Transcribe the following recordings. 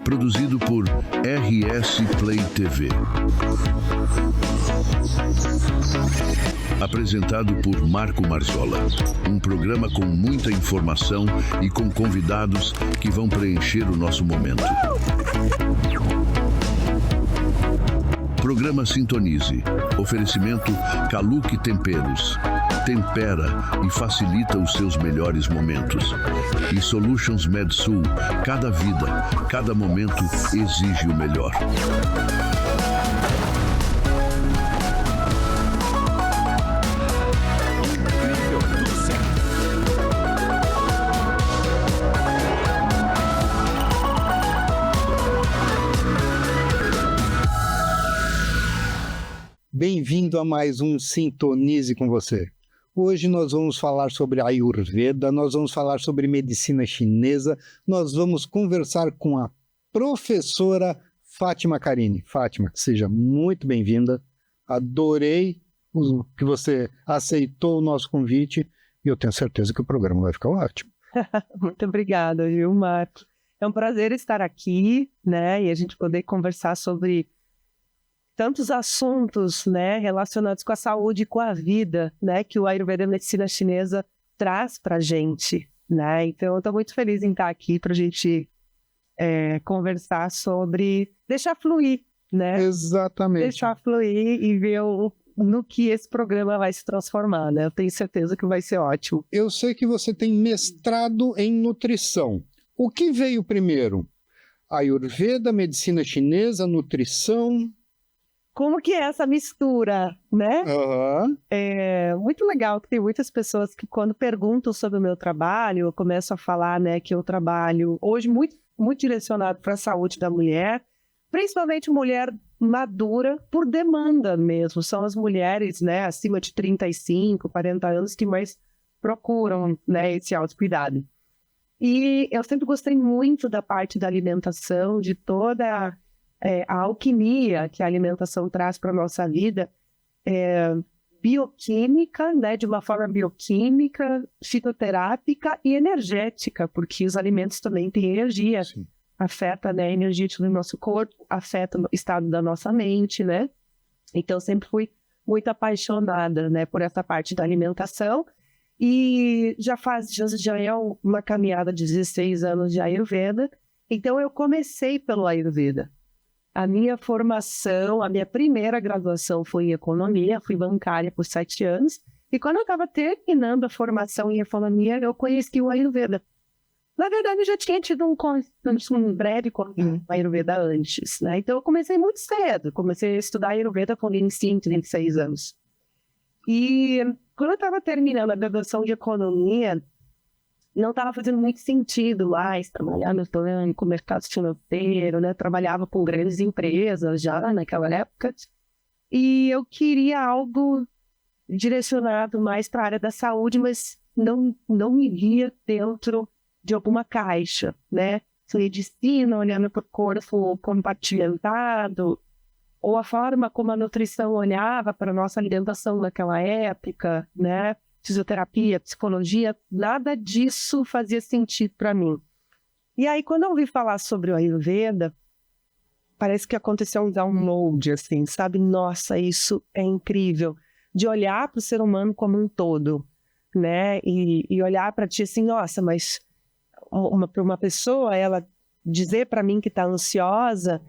Produzido por RS Play TV. Apresentado por Marco Marzola. Um programa com muita informação e com convidados que vão preencher o nosso momento. Programa Sintonize. Oferecimento Caluque Temperos. Tempera e facilita os seus melhores momentos. E Solutions MedSul. Cada vida, cada momento exige o melhor. Bem-vindo a mais um Sintonize com você. Hoje nós vamos falar sobre Ayurveda, nós vamos falar sobre medicina chinesa, nós vamos conversar com a professora Fátima Carini. Fátima, seja muito bem-vinda. Adorei que você aceitou o nosso convite e eu tenho certeza que o programa vai ficar ótimo. Muito obrigada, viu, Marco? É um prazer estar aqui, né, e a gente poder conversar sobre tantos assuntos, né, relacionados com a saúde e com a vida, né, que o Ayurveda e a medicina chinesa traz para a gente, né? Então, eu estou muito feliz em estar aqui para a gente conversar sobre deixar fluir, né? Exatamente. Deixar fluir e ver no que esse programa vai se transformar, né? Eu tenho certeza que vai ser ótimo. Eu sei que você tem mestrado em nutrição. O que veio primeiro? Ayurveda, medicina chinesa, nutrição? Como que é essa mistura, né? Uhum. É muito legal que tem muitas pessoas que quando perguntam sobre o meu trabalho, eu começo a falar, né, que eu trabalho hoje muito, muito direcionado para a saúde da mulher, principalmente mulher madura por demanda mesmo. São as mulheres, né, acima de 35, 40 anos que mais procuram, né, esse autocuidado. E eu sempre gostei muito da parte da alimentação, de toda a alquimia que a alimentação traz para a nossa vida, bioquímica, né, de uma forma bioquímica, fitoterápica e energética, porque os alimentos também têm energia. Sim. Afeta, né, a energia do nosso corpo, afeta o estado da nossa mente, né? Então, sempre fui muito apaixonada, né, por essa parte da alimentação. E já é uma caminhada de 16 anos de Ayurveda. Então, eu comecei pelo Ayurveda. A minha formação, a minha primeira graduação foi em economia, fui bancária por 7 anos. E quando eu estava terminando a formação em economia, eu conheci o Ayurveda. Na verdade, eu já tinha tido um breve contato com o Ayurveda antes, né? Então, eu comecei muito cedo. Comecei a estudar Ayurveda com 25, 26 anos. E quando eu estava terminando a graduação de economia, não estava fazendo muito sentido mais trabalhar com o mercado financeiro, né? Trabalhava com grandes empresas já naquela época. E eu queria algo direcionado mais para a área da saúde, mas não me via dentro de alguma caixa, né? Medicina, olhando para o corpo compartimentado, ou a forma como a nutrição olhava para a nossa alimentação naquela época, né? Fisioterapia, psicologia, nada disso fazia sentido para mim. E aí, quando eu ouvi falar sobre o Ayurveda, parece que aconteceu um download, assim, sabe? Nossa, isso é incrível. De olhar para o ser humano como um todo, né? E olhar para ti assim, nossa, mas para uma pessoa, ela dizer para mim que está ansiosa,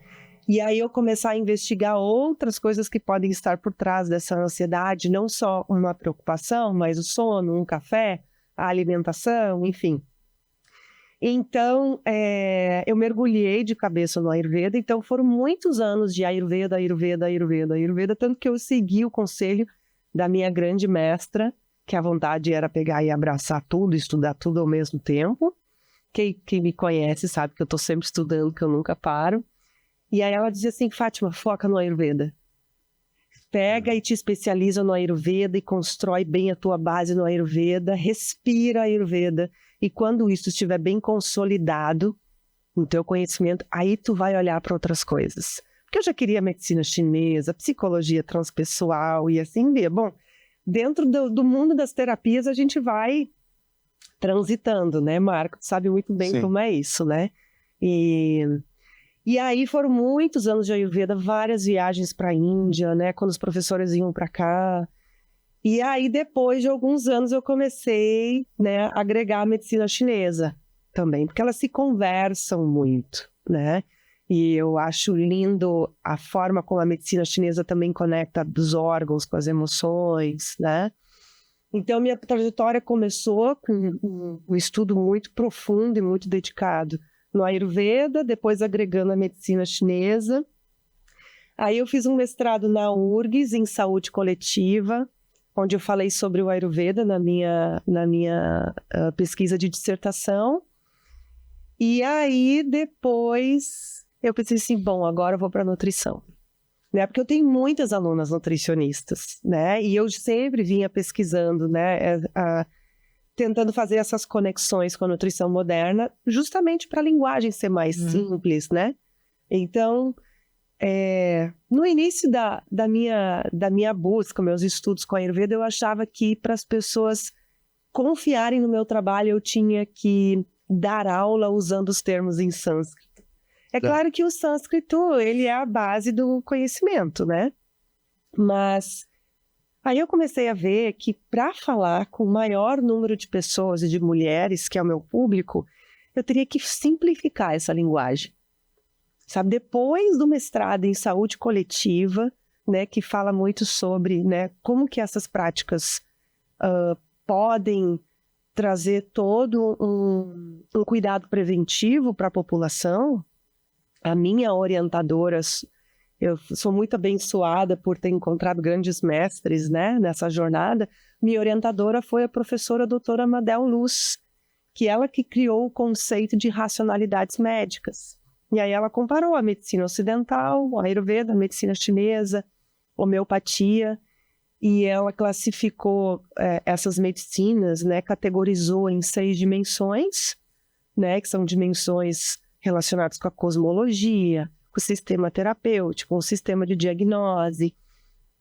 e aí eu começar a investigar outras coisas que podem estar por trás dessa ansiedade, não só uma preocupação, mas o sono, um café, a alimentação, enfim. Então, eu mergulhei de cabeça no Ayurveda, então foram muitos anos de Ayurveda, tanto que eu segui o conselho da minha grande mestra, que a vontade era pegar e abraçar tudo, estudar tudo ao mesmo tempo. Quem me conhece sabe que eu estou sempre estudando, que eu nunca paro. E aí ela dizia assim, Fátima, foca no Ayurveda. Pega e te especializa no Ayurveda e constrói bem a tua base no Ayurveda, respira Ayurveda. E quando isso estiver bem consolidado no teu conhecimento, aí tu vai olhar para outras coisas. Porque eu já queria medicina chinesa, psicologia transpessoal e assim via. Bom, dentro do mundo das terapias a gente vai transitando, né, Marco? Tu sabe muito bem Sim. como é isso, né? E aí foram muitos anos de Ayurveda, várias viagens para a Índia, né? Quando os professores iam para cá. E aí, depois de alguns anos, eu comecei, né, a agregar a medicina chinesa também, porque elas se conversam muito, né? E eu acho lindo a forma como a medicina chinesa também conecta os órgãos com as emoções, né? Então, minha trajetória começou com um estudo muito profundo e muito dedicado no Ayurveda, depois agregando a medicina chinesa. Aí eu fiz um mestrado na URGS, em saúde coletiva, onde eu falei sobre o Ayurveda na minha pesquisa de dissertação. E aí, depois, eu pensei assim, bom, agora eu vou para a nutrição. Né? Porque eu tenho muitas alunas nutricionistas, né? E eu sempre vinha pesquisando, né? Tentando fazer essas conexões com a nutrição moderna, justamente para a linguagem ser mais simples, né? Então, no início da minha busca, meus estudos com a Ayurveda, eu achava que para as pessoas confiarem no meu trabalho, eu tinha que dar aula usando os termos em sânscrito. É claro que o sânscrito, ele é a base do conhecimento, né? Mas aí eu comecei a ver que para falar com o maior número de pessoas e de mulheres, que é o meu público, eu teria que simplificar essa linguagem. Sabe, depois do mestrado em saúde coletiva, né, que fala muito sobre, né, como que essas práticas podem trazer todo um cuidado preventivo para a população, a minha orientadora, eu sou muito abençoada por ter encontrado grandes mestres, né, nessa jornada. Minha orientadora foi a professora doutora Madel Luz, que ela que criou o conceito de racionalidades médicas. E aí ela comparou a medicina ocidental, a Ayurveda, a medicina chinesa, homeopatia, e ela classificou essas medicinas, né, categorizou em 6 dimensões, né, que são dimensões relacionadas com a cosmologia, com o sistema terapêutico, com o sistema de diagnose.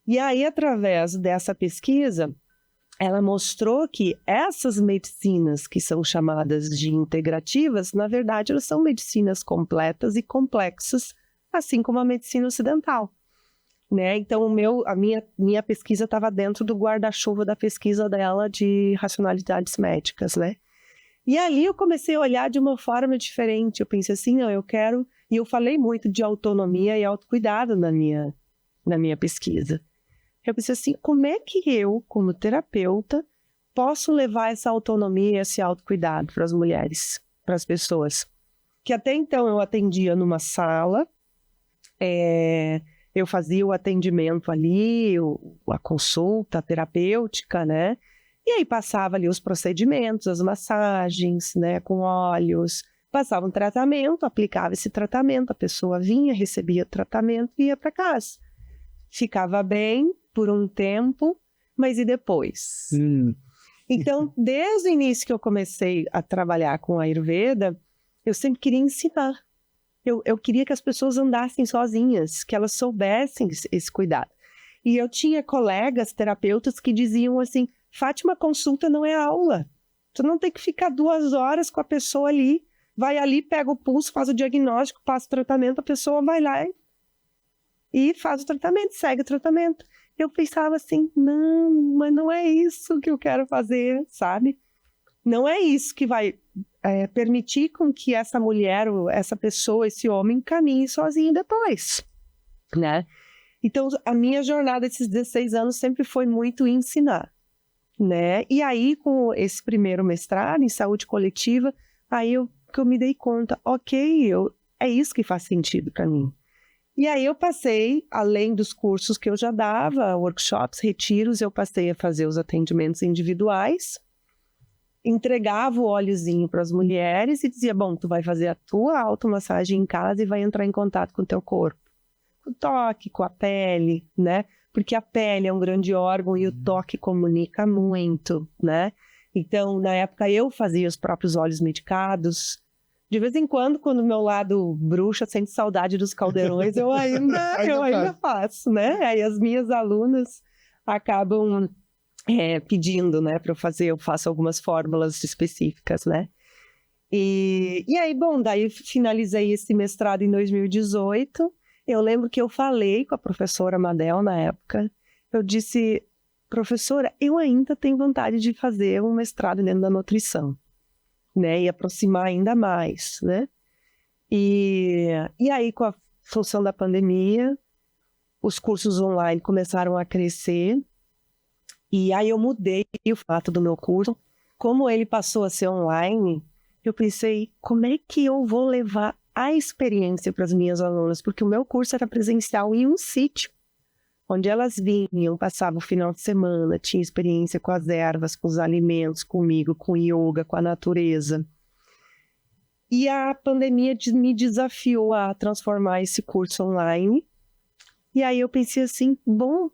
E aí, através dessa pesquisa, ela mostrou que essas medicinas que são chamadas de integrativas, na verdade, elas são medicinas completas e complexas, assim como a medicina ocidental. Né? Então, a minha pesquisa estava dentro do guarda-chuva da pesquisa dela de racionalidades médicas, né? E ali eu comecei a olhar de uma forma diferente. Eu pensei assim, não, eu quero... E eu falei muito de autonomia e autocuidado na minha pesquisa. Eu pensei assim, como é que eu, como terapeuta, posso levar essa autonomia e esse autocuidado para as mulheres, para as pessoas? Que até então eu atendia numa sala, eu fazia o atendimento ali, a consulta terapêutica, né? E aí passava ali os procedimentos, as massagens, né, com óleos, passava um tratamento, aplicava esse tratamento, a pessoa vinha, recebia o tratamento e ia para casa. Ficava bem por um tempo, mas e depois? Então, desde o início que eu comecei a trabalhar com a Ayurveda, eu sempre queria ensinar. Eu queria que as pessoas andassem sozinhas, que elas soubessem esse cuidado. E eu tinha colegas terapeutas que diziam assim, Fátima, consulta não é aula. Tu não tem que ficar 2 horas com a pessoa ali. Vai ali, pega o pulso, faz o diagnóstico, passa o tratamento, a pessoa vai lá e faz o tratamento, segue o tratamento. Eu pensava assim, não, mas não é isso que eu quero fazer, sabe? Não é isso que vai permitir com que essa mulher, essa pessoa, esse homem caminhe sozinho depois, né? Então, a minha jornada desses 16 anos sempre foi muito ensinar, né? E aí, com esse primeiro mestrado em saúde coletiva, aí que eu me dei conta, ok, é isso que faz sentido para mim. E aí eu passei, além dos cursos que eu já dava, workshops, retiros, eu passei a fazer os atendimentos individuais, entregava o óleozinho para as mulheres e dizia, bom, tu vai fazer a tua automassagem em casa e vai entrar em contato com o teu corpo. Com o toque, com a pele, né? Porque a pele é um grande órgão e o toque comunica muito, né? Então, na época, eu fazia os próprios óleos medicados. De vez em quando o meu lado bruxa sente saudade dos caldeirões, eu ainda faço, né? Aí as minhas alunas acabam pedindo, né, para eu faço algumas fórmulas específicas, né? E aí, bom, daí finalizei esse mestrado em 2018. Eu lembro que eu falei com a professora Madel na época. Eu disse, professora, eu ainda tenho vontade de fazer um mestrado dentro da nutrição, né? E aproximar ainda mais, né? E aí, com a função da pandemia, os cursos online começaram a crescer. E aí eu mudei o formato do meu curso. Como ele passou a ser online, eu pensei, como é que eu vou levar a experiência para as minhas alunas? Porque o meu curso era presencial em um sítio, onde elas vinham, passavam o final de semana, tinha experiência com as ervas, com os alimentos, comigo, com yoga, com a natureza. E a pandemia me desafiou a transformar esse curso online. E aí eu pensei assim, bom,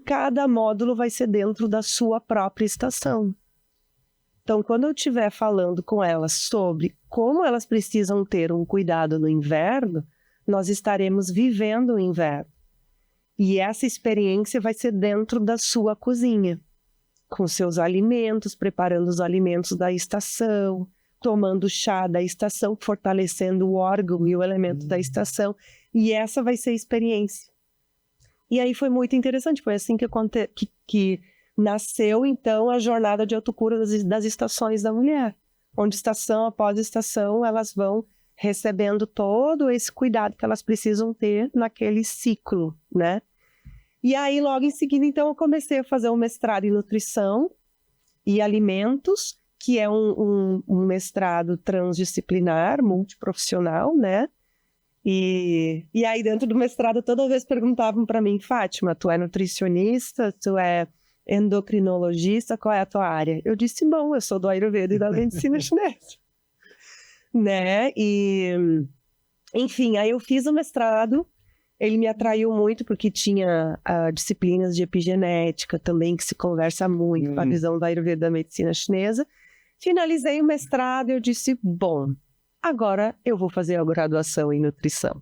cada módulo vai ser dentro da sua própria estação. Então, quando eu estiver falando com elas sobre como elas precisam ter um cuidado no inverno, nós estaremos vivendo o inverno. E essa experiência vai ser dentro da sua cozinha, com seus alimentos, preparando os alimentos da estação, tomando chá da estação, fortalecendo o órgão e o elemento da estação. E essa vai ser a experiência. E aí foi muito interessante, foi assim que nasceu, então, a jornada de autocura das estações da mulher, onde estação após estação elas vão recebendo todo esse cuidado que elas precisam ter naquele ciclo, né? E aí, logo em seguida, então, eu comecei a fazer um mestrado em nutrição e alimentos, que é um mestrado transdisciplinar, multiprofissional, né? E aí, dentro do mestrado, toda vez perguntavam para mim, Fátima, tu é nutricionista, tu é endocrinologista, qual é a tua área? Eu disse, bom, eu sou do Ayurveda e da medicina chinesa. Né? E, enfim, aí eu fiz o mestrado, ele me atraiu muito porque tinha disciplinas de epigenética também, que se conversa muito com a visão do Ayurveda da medicina chinesa. Finalizei o mestrado e eu disse, bom, agora eu vou fazer a graduação em nutrição.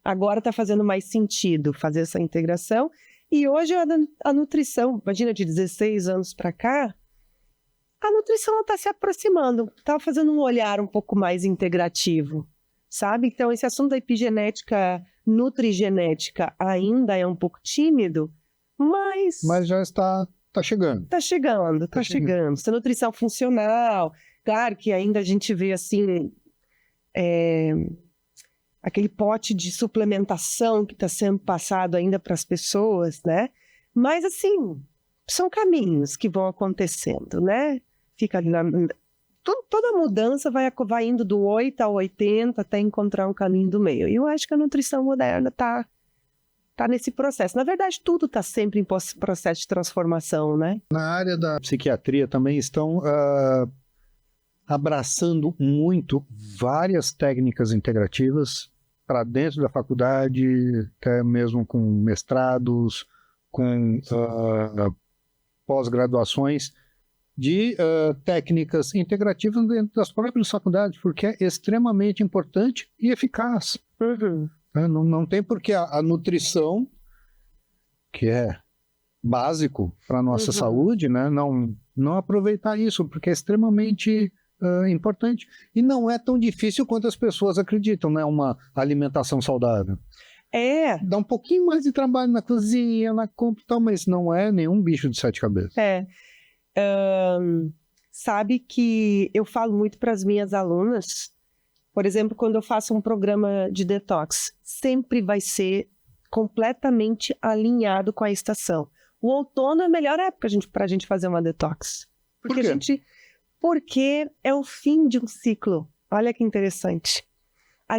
Agora está fazendo mais sentido fazer essa integração. E hoje a nutrição, imagina, de 16 anos para cá, a nutrição está se aproximando, está fazendo um olhar um pouco mais integrativo, sabe? Então, esse assunto da epigenética, nutrigenética ainda é um pouco tímido, mas... Mas já está chegando. Está chegando. Essa nutrição funcional, claro que ainda a gente vê assim... aquele pote de suplementação que está sendo passado ainda para as pessoas, né? Mas, assim, são caminhos que vão acontecendo, né? Fica ali toda mudança vai indo do 8 ao 80 até encontrar um caminho do meio. E eu acho que a nutrição moderna está nesse processo. Na verdade, tudo está sempre em processo de transformação, né? Na área da psiquiatria também estão... abraçando muito várias técnicas integrativas para dentro da faculdade, até mesmo com mestrados, com pós-graduações, de técnicas integrativas dentro das próprias faculdades, porque é extremamente importante e eficaz. Uhum. Não tem porque a nutrição, que é básico para a nossa saúde, né, não aproveitar isso, porque é extremamente... importante. E não é tão difícil quanto as pessoas acreditam, né? Uma alimentação saudável. Dá um pouquinho mais de trabalho na cozinha, na compra e tal, mas não é nenhum bicho de 7 cabeças. Sabe que eu falo muito para as minhas alunas, por exemplo, quando eu faço um programa de detox, sempre vai ser completamente alinhado com a estação. O outono é a melhor época para a gente fazer uma detox. Porque Por quê? Porque é o fim de um ciclo. Olha que interessante.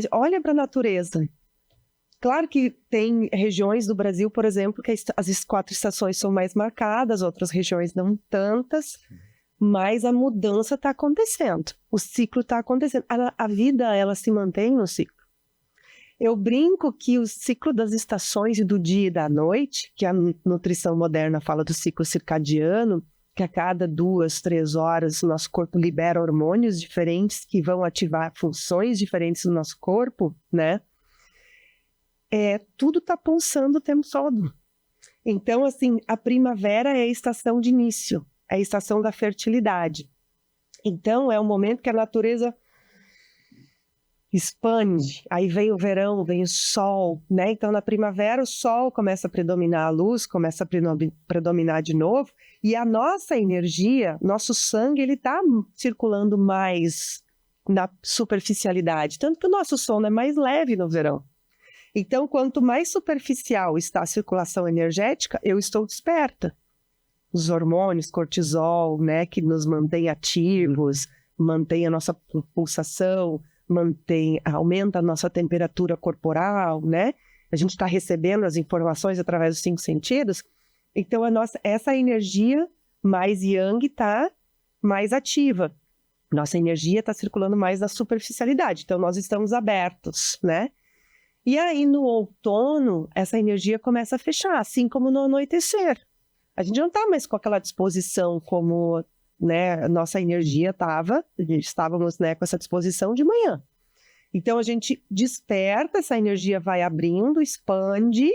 Olha para a natureza. Claro que tem regiões do Brasil, por exemplo, que as 4 estações são mais marcadas, outras regiões não tantas, mas a mudança está acontecendo. O ciclo está acontecendo. A vida, ela se mantém no ciclo. Eu brinco que o ciclo das estações e do dia e da noite, que a nutrição moderna fala do ciclo circadiano, que a cada 2, 3 horas o nosso corpo libera hormônios diferentes que vão ativar funções diferentes do nosso corpo, né? Tudo está pulsando o tempo todo. Então, assim, a primavera é a estação de início, é a estação da fertilidade. Então, é o momento que a natureza expande, aí vem o verão, vem o sol, né? Então, na primavera, o sol começa a predominar, a luz começa a predominar de novo, e a nossa energia, nosso sangue, ele está circulando mais na superficialidade, tanto que o nosso sono é mais leve no verão. Então, quanto mais superficial está a circulação energética, eu estou desperta. Os hormônios, cortisol, né, que nos mantém ativos, mantém a nossa pulsação, aumenta a nossa temperatura corporal, né? A gente está recebendo as informações através dos 5 sentidos. Então, essa energia mais yang está mais ativa. Nossa energia está circulando mais na superficialidade. Então, nós estamos abertos, né? E aí, no outono, essa energia começa a fechar, assim como no anoitecer. A gente não está mais com aquela disposição como, né, a nossa energia estávamos, né, com essa disposição de manhã. Então, a gente desperta, essa energia vai abrindo, expande,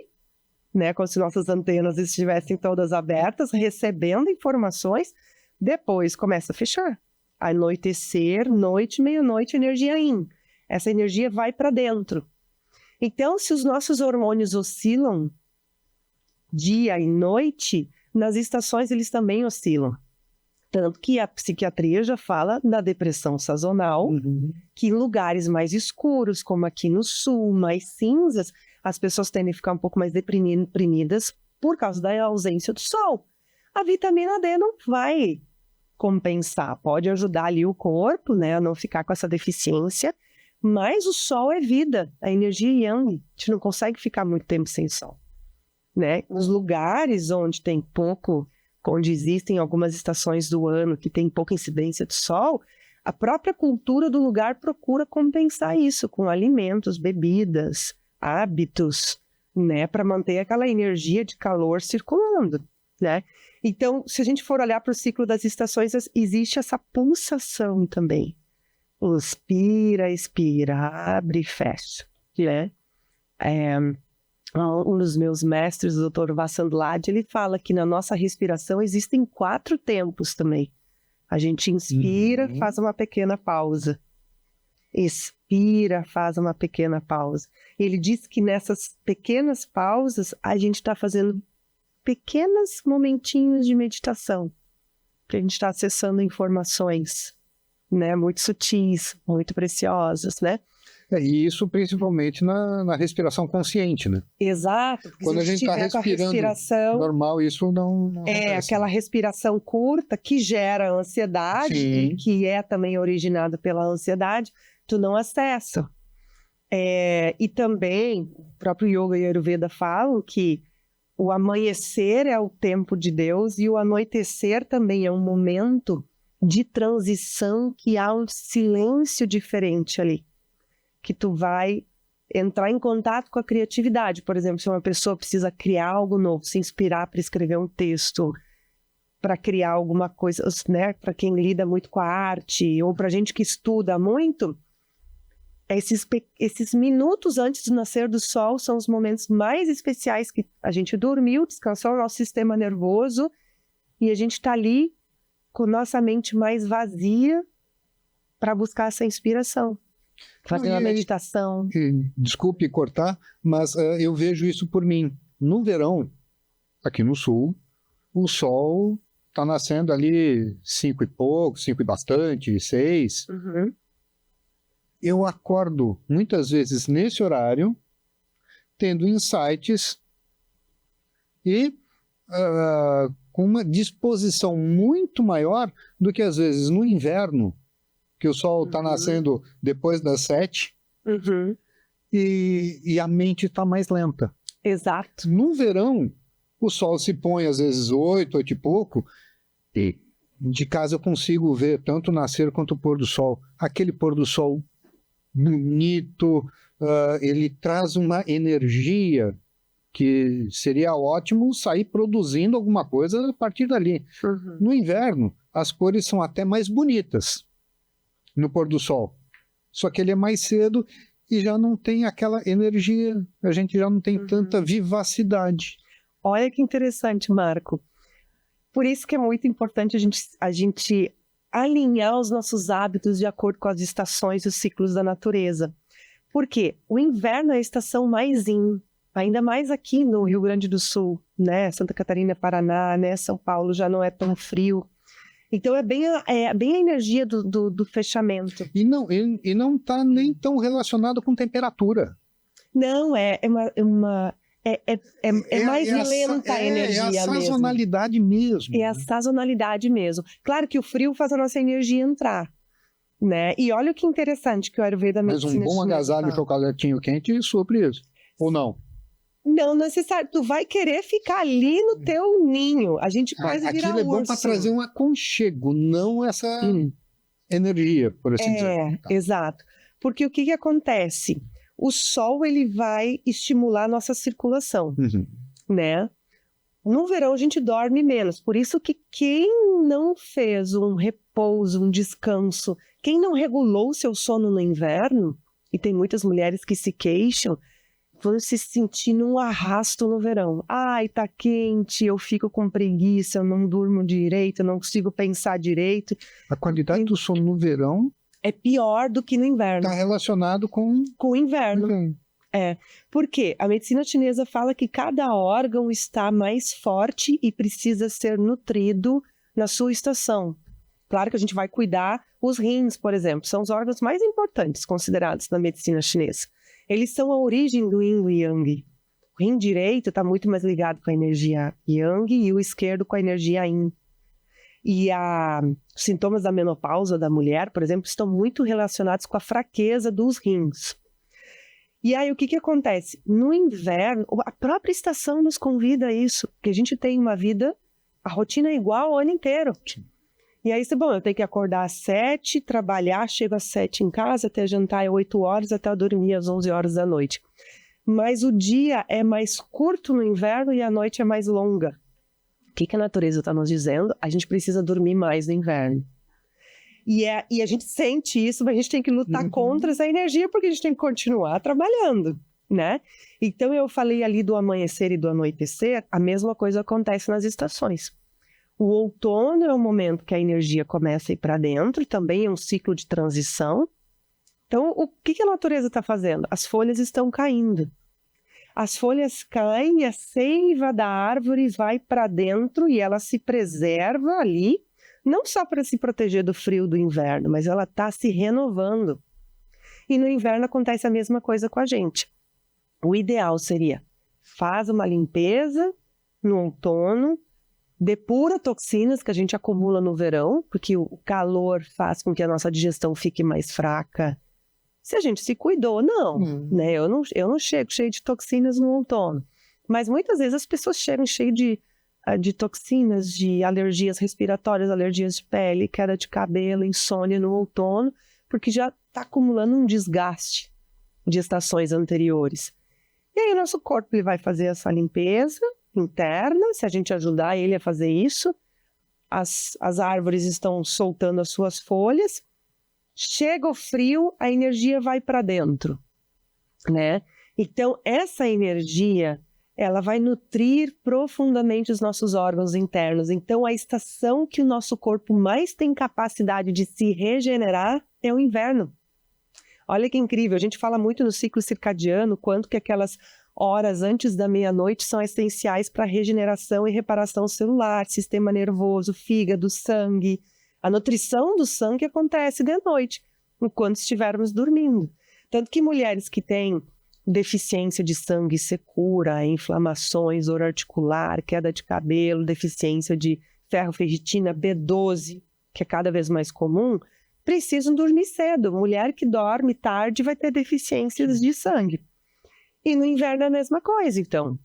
né, como se nossas antenas estivessem todas abertas, recebendo informações, depois começa a fechar. Anoitecer, noite, meia-noite, energia yin. Essa energia vai para dentro. Então, se os nossos hormônios oscilam dia e noite, nas estações eles também oscilam. Tanto que a psiquiatria já fala da depressão sazonal, que em lugares mais escuros, como aqui no sul, mais cinzas, as pessoas tendem a ficar um pouco mais deprimidas por causa da ausência do sol. A vitamina D não vai compensar, pode ajudar ali o corpo, né, a não ficar com essa deficiência, mas o sol é vida, a energia yang, a gente não consegue ficar muito tempo sem sol, né? Nos lugares onde tem pouco, onde existem algumas estações do ano que tem pouca incidência de sol, a própria cultura do lugar procura compensar isso com alimentos, bebidas, hábitos, né, para manter aquela energia de calor circulando, né? Então, se a gente for olhar para o ciclo das estações, existe essa pulsação também. Expira, abre e fecha, né? Um dos meus mestres, o Dr. Vassandlad, ele fala que na nossa respiração existem 4 tempos também. A gente inspira, faz uma pequena pausa. Expira, faz uma pequena pausa. Ele diz que nessas pequenas pausas, a gente está fazendo pequenos momentinhos de meditação, que a gente está acessando informações, né, muito sutis, muito preciosas, né? E isso principalmente na respiração consciente, né? Exato. Quando a gente está respirando normal, isso não acontece. Aquela respiração curta que gera ansiedade, que é também originada pela ansiedade, tu não acessa. E também, o próprio Yoga e Ayurveda falam que o amanhecer é o tempo de Deus e o anoitecer também é um momento de transição que há um silêncio diferente ali, que tu vai entrar em contato com a criatividade. Por exemplo, se uma pessoa precisa criar algo novo, se inspirar para escrever um texto, para criar alguma coisa, né? Para quem lida muito com a arte, ou para gente que estuda muito, esses minutos antes do nascer do sol são os momentos mais especiais que a gente dormiu, descansou o nosso sistema nervoso, e a gente está ali com nossa mente mais vazia para buscar essa inspiração. Fazer uma meditação. Desculpe cortar, mas eu vejo isso por mim. No verão, aqui no sul, o sol está nascendo ali 5 e pouco, 5 e bastante, 6. Eu acordo muitas vezes nesse horário, tendo insights e com uma disposição muito maior do que às vezes no inverno, que o sol está nascendo depois das 7, e a mente está mais lenta. Exato. No verão, o sol se põe às vezes 8 e pouco, e de casa eu consigo ver tanto o nascer quanto o pôr do sol. Aquele pôr do sol bonito, ele traz uma energia que seria ótimo sair produzindo alguma coisa a partir dali. No inverno, as cores são até mais bonitas no pôr do sol. Só que ele é mais cedo e já não tem aquela energia, a gente já não tem tanta vivacidade. Olha que interessante, Marco. Por isso que é muito importante a gente alinhar os nossos hábitos de acordo com as estações e os ciclos da natureza. Por quê? O inverno é a estação mais yin, ainda mais aqui no Rio Grande do Sul, né? Santa Catarina, Paraná, né? São Paulo já não é tão frio. Então é bem a energia do fechamento. E não está nem tão relacionado com temperatura. Não, mais lenta a energia mesmo. É a sazonalidade mesmo. É a sazonalidade mesmo. Claro que o frio faz a nossa energia entrar, né? E olha que interessante que o Ayurveda Mas um bom agasalho de chocolatinho quente supre isso, ou não? Não necessário. Tu vai querer ficar ali no teu ninho. A gente quase vira Aquilo é bom para trazer um aconchego, não essa energia, por assim dizer. Tá. Exato. Porque o que acontece? O sol ele vai estimular a nossa circulação, né? No verão a gente dorme menos. Por isso que quem não fez um repouso, um descanso, quem não regulou o seu sono no inverno, e tem muitas mulheres que se queixam, vão se sentir num arrasto no verão. Ai, tá quente, eu fico com preguiça, eu não durmo direito, eu não consigo pensar direito. A qualidade do sono no verão é pior do que no inverno. Está relacionado com o inverno. Por quê? A medicina chinesa fala que cada órgão está mais forte e precisa ser nutrido na sua estação. Claro que a gente vai cuidar, os rins, por exemplo, são os órgãos mais importantes considerados na medicina chinesa. Eles são a origem do yin e yang. O rim direito está muito mais ligado com a energia yang e o esquerdo com a energia yin. E os sintomas da menopausa da mulher, por exemplo, estão muito relacionados com a fraqueza dos rins. E aí o que acontece? No inverno, a própria estação nos convida a isso, porque a gente tem uma vida, a rotina é igual o ano inteiro. E aí, eu tenho que acordar às 7, trabalhar, chego às 7 em casa, até jantar às 8 horas, até eu dormir às 11 horas da noite. Mas o dia é mais curto no inverno e a noite é mais longa. O que a natureza está nos dizendo? A gente precisa dormir mais no inverno. E a gente sente isso, mas a gente tem que lutar contra essa energia, porque a gente tem que continuar trabalhando, né? Então, eu falei ali do amanhecer e do anoitecer, a mesma coisa acontece nas estações. O outono é o momento que a energia começa a ir para dentro, também é um ciclo de transição. Então, o que a natureza está fazendo? As folhas estão caindo. As folhas caem e a seiva da árvore vai para dentro e ela se preserva ali, não só para se proteger do frio do inverno, mas ela está se renovando. E no inverno acontece a mesma coisa com a gente. O ideal seria, faz uma limpeza no outono, depura toxinas que a gente acumula no verão, porque o calor faz com que a nossa digestão fique mais fraca. Se a gente se cuidou, não. Né? Eu não chego cheio de toxinas no outono. Mas muitas vezes as pessoas chegam cheias de toxinas, de alergias respiratórias, alergias de pele, queda de cabelo, insônia no outono, porque já está acumulando um desgaste de estações anteriores. E aí o nosso corpo ele vai fazer essa limpeza interna, se a gente ajudar ele a fazer isso. As árvores estão soltando as suas folhas. Chega o frio, a energia vai para dentro, né? Então, essa energia, ela vai nutrir profundamente os nossos órgãos internos. Então, a estação que o nosso corpo mais tem capacidade de se regenerar é o inverno. Olha que incrível, a gente fala muito no ciclo circadiano, quanto que aquelas horas antes da meia-noite são essenciais para a regeneração e reparação celular, sistema nervoso, fígado, sangue. A nutrição do sangue acontece de noite, enquanto estivermos dormindo. Tanto que mulheres que têm deficiência de sangue, secura, inflamações, dor articular, queda de cabelo, deficiência de ferro, ferritina, B12, que é cada vez mais comum, precisam dormir cedo. Mulher que dorme tarde vai ter deficiências de sangue. E no inverno é a mesma coisa, então.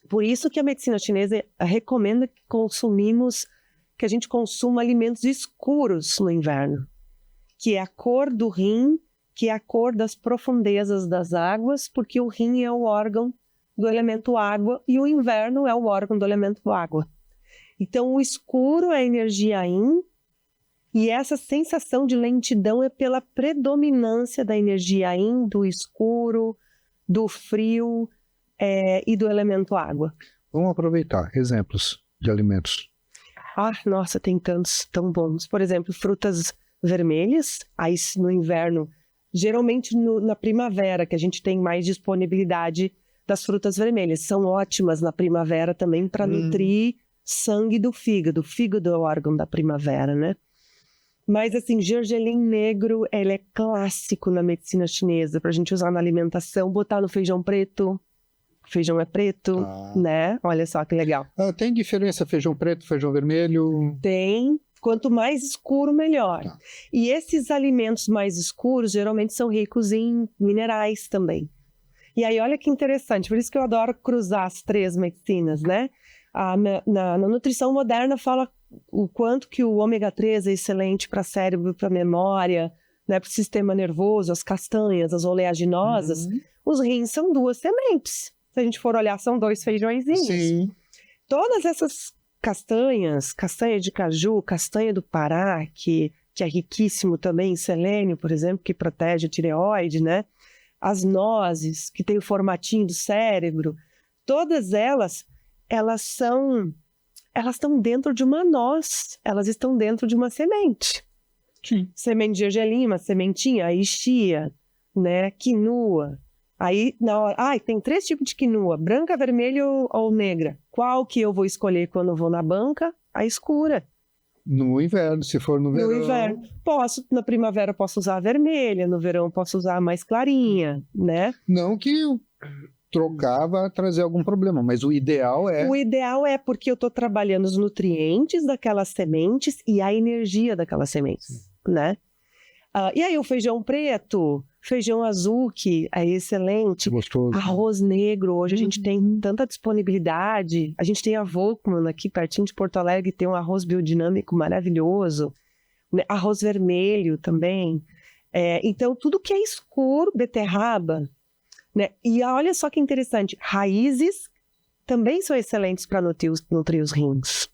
Por isso que a medicina chinesa recomenda que a gente consuma alimentos escuros no inverno, que é a cor do rim, que é a cor das profundezas das águas, porque o rim é o órgão do elemento água e o inverno é o órgão do elemento água. Então, o escuro é a energia yin, e essa sensação de lentidão é pela predominância da energia yin, do escuro, do frio e do elemento água. Vamos aproveitar exemplos de alimentos. Nossa, tem tantos tão bons. Por exemplo, frutas vermelhas. Aí no inverno Geralmente na primavera, que a gente tem mais disponibilidade das frutas vermelhas. São ótimas na primavera também para nutrir sangue do fígado. O fígado é o órgão da primavera, né? Mas, assim, gergelim negro, ele é clássico na medicina chinesa, para a gente usar na alimentação, botar no feijão preto. Feijão é preto, né? Olha só que legal. Tem diferença feijão preto, feijão vermelho? Tem. Quanto mais escuro, melhor. Tá. E esses alimentos mais escuros, geralmente, são ricos em minerais também. E aí, olha que interessante. Por isso que eu adoro cruzar as três medicinas, né? Na nutrição moderna fala o quanto que o ômega 3 é excelente para cérebro, para memória, né, para o sistema nervoso, as castanhas, as oleaginosas. Os rins são 2 sementes. Se a gente for olhar, são 2 feijõezinhos. Sim. Todas essas castanhas, castanha de caju, castanha do Pará, que é riquíssimo também em selênio, por exemplo, que protege a tireoide, né? As nozes, que tem o formatinho do cérebro, todas elas estão dentro de uma noz, elas estão dentro de uma semente. Sim. Semente de gergelim, uma sementinha, aí chia, né, quinoa. Aí, na hora, tem 3 tipos de quinoa, branca, vermelha ou negra. Qual que eu vou escolher quando eu vou na banca? A escura. No inverno, se for no verão. No inverno. Na primavera posso usar a vermelha, no verão posso usar a mais clarinha, né? Não que trocar vai trazer algum problema, mas o ideal é... O ideal é porque eu estou trabalhando os nutrientes daquelas sementes e a energia daquelas sementes, né? E aí o feijão preto, feijão azul, que é excelente. Gostoso. Arroz negro, hoje a gente tem tanta disponibilidade. A gente tem a Volkmann aqui pertinho de Porto Alegre, tem um arroz biodinâmico maravilhoso. Né? Arroz vermelho também. Então, tudo que é escuro, beterraba. Né? E olha só que interessante, raízes também são excelentes para nutrir os rins.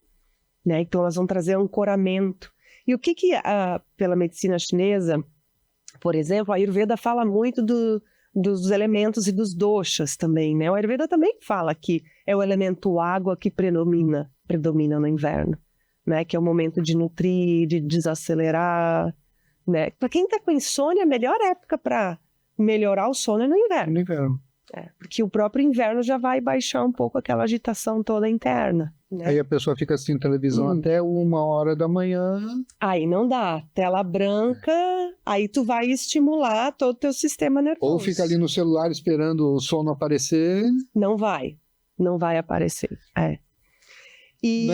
Né? Então, elas vão trazer ancoramento. E o que pela medicina chinesa, por exemplo, a Ayurveda fala muito dos elementos e dos doshas também, né? O Ayurveda também fala que é o elemento água que predomina no inverno, né? Que é o momento de nutrir, de desacelerar, né? Para quem está com insônia, a melhor época para melhorar o sono é no inverno. No inverno. Porque o próprio inverno já vai baixar um pouco aquela agitação toda interna. Né? Aí a pessoa fica assistindo televisão até 1h da manhã. Aí não dá. Tela branca, aí tu vai estimular todo o teu sistema nervoso. Ou fica ali no celular esperando o sono aparecer. Não vai aparecer. E...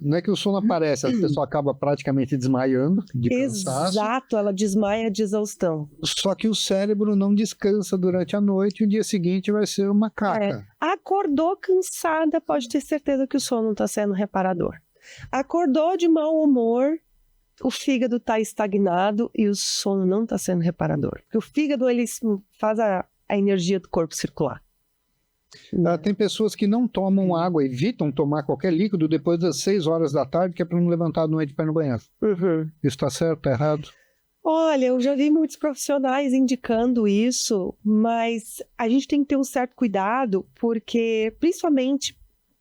Não é que o sono aparece, a pessoa acaba praticamente desmaiando de cansaço. Exato, ela desmaia de exaustão. Só que o cérebro não descansa durante a noite e o dia seguinte vai ser uma caca. Acordou cansada, pode ter certeza que o sono não está sendo reparador. Acordou de mau humor, o fígado está estagnado e o sono não está sendo reparador. Porque o fígado ele faz a energia do corpo circular. Tem pessoas que não tomam água, evitam tomar qualquer líquido depois das 6 horas da tarde, que é para não levantar à noite para ir no banheiro. Isso está certo, está errado? Olha, eu já vi muitos profissionais indicando isso, mas a gente tem que ter um certo cuidado, porque principalmente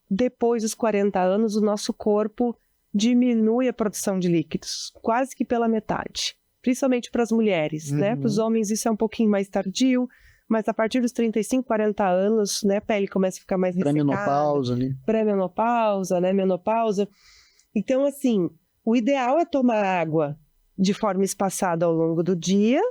depois dos 40 anos, o nosso corpo diminui a produção de líquidos, quase que pela metade. Principalmente para as mulheres, né? Para os homens isso é um pouquinho mais tardio, mas a partir dos 35, 40 anos, né, a pele começa a ficar mais ressecada. Pré-menopausa ali. Pré-menopausa, né, menopausa. Então, assim, o ideal é tomar água de forma espaçada ao longo do dia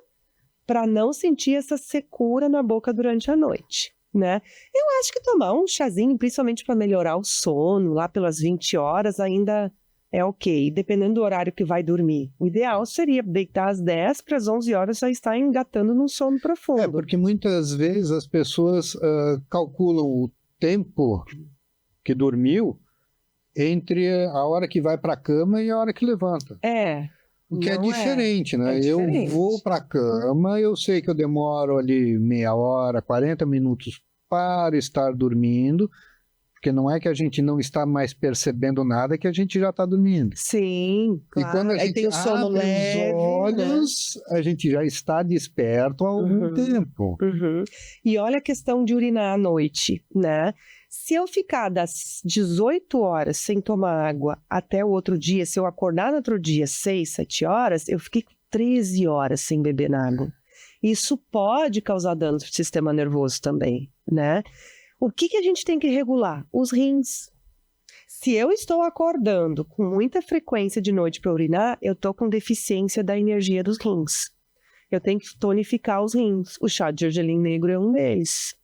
para não sentir essa secura na boca durante a noite, né? Eu acho que tomar um chazinho, principalmente para melhorar o sono, lá pelas 20 horas, ainda é ok, dependendo do horário que vai dormir. O ideal seria deitar às 10 para as 11 horas já estar engatando num sono profundo. Porque muitas vezes as pessoas calculam o tempo que dormiu entre a hora que vai para a cama e a hora que levanta. O que é diferente, né? Eu vou para a cama, eu sei que eu demoro ali meia hora, 40 minutos para estar dormindo, porque não é que a gente não está mais percebendo nada, é que a gente já está dormindo. Sim, claro. E quando a gente tem o sono abre leve, os olhos, né? A gente já está desperto há algum tempo. E olha a questão de urinar à noite, né? Se eu ficar das 18 horas sem tomar água até o outro dia, se eu acordar no outro dia 6, 7 horas, eu fiquei 13 horas sem beber água. Isso pode causar danos para o sistema nervoso também, né? O que a gente tem que regular? Os rins. Se eu estou acordando com muita frequência de noite para urinar, eu estou com deficiência da energia dos rins. Eu tenho que tonificar os rins. O chá de gergelim negro é um deles,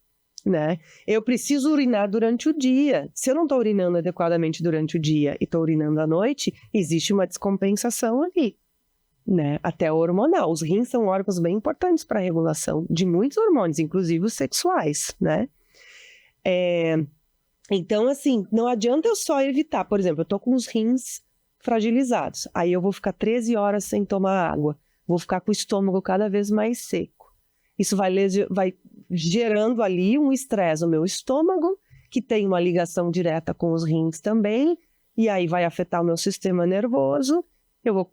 né? Eu preciso urinar durante o dia. Se eu não estou urinando adequadamente durante o dia e estou urinando à noite, existe uma descompensação ali, né? Até hormonal. Os rins são órgãos bem importantes para a regulação de muitos hormônios, inclusive os sexuais, né? Então, assim, não adianta eu só evitar. Por exemplo, eu tô com os rins fragilizados. Aí eu vou ficar 13 horas sem tomar água. Vou ficar com o estômago cada vez mais seco. Isso vai gerando ali um estresse no meu estômago, que tem uma ligação direta com os rins também, e aí vai afetar o meu sistema nervoso.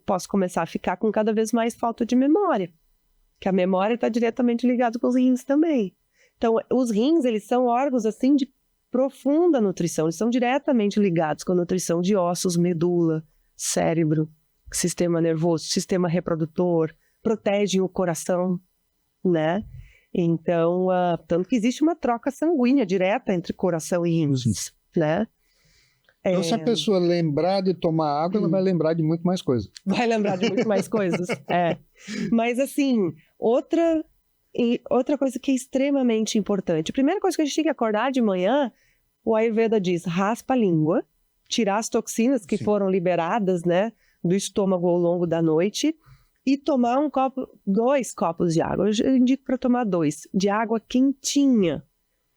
Posso começar a ficar com cada vez mais falta de memória, que a memória está diretamente ligada com os rins também. Então, os rins, eles são órgãos, assim, de profunda nutrição. Eles são diretamente ligados com a nutrição de ossos, medula, cérebro, sistema nervoso, sistema reprodutor, protegem o coração, né? Então, tanto que existe uma troca sanguínea direta entre coração e rins, né? Então, se a pessoa lembrar de tomar água, ela vai lembrar de muito mais coisas. Vai lembrar de muito mais coisas, Mas, assim, outra coisa que é extremamente importante. A primeira coisa que a gente tem que acordar de manhã, o Ayurveda diz, raspa a língua, tirar as toxinas que foram liberadas, né, do estômago ao longo da noite e tomar 2 copos de água. Eu indico para tomar 2, de água quentinha.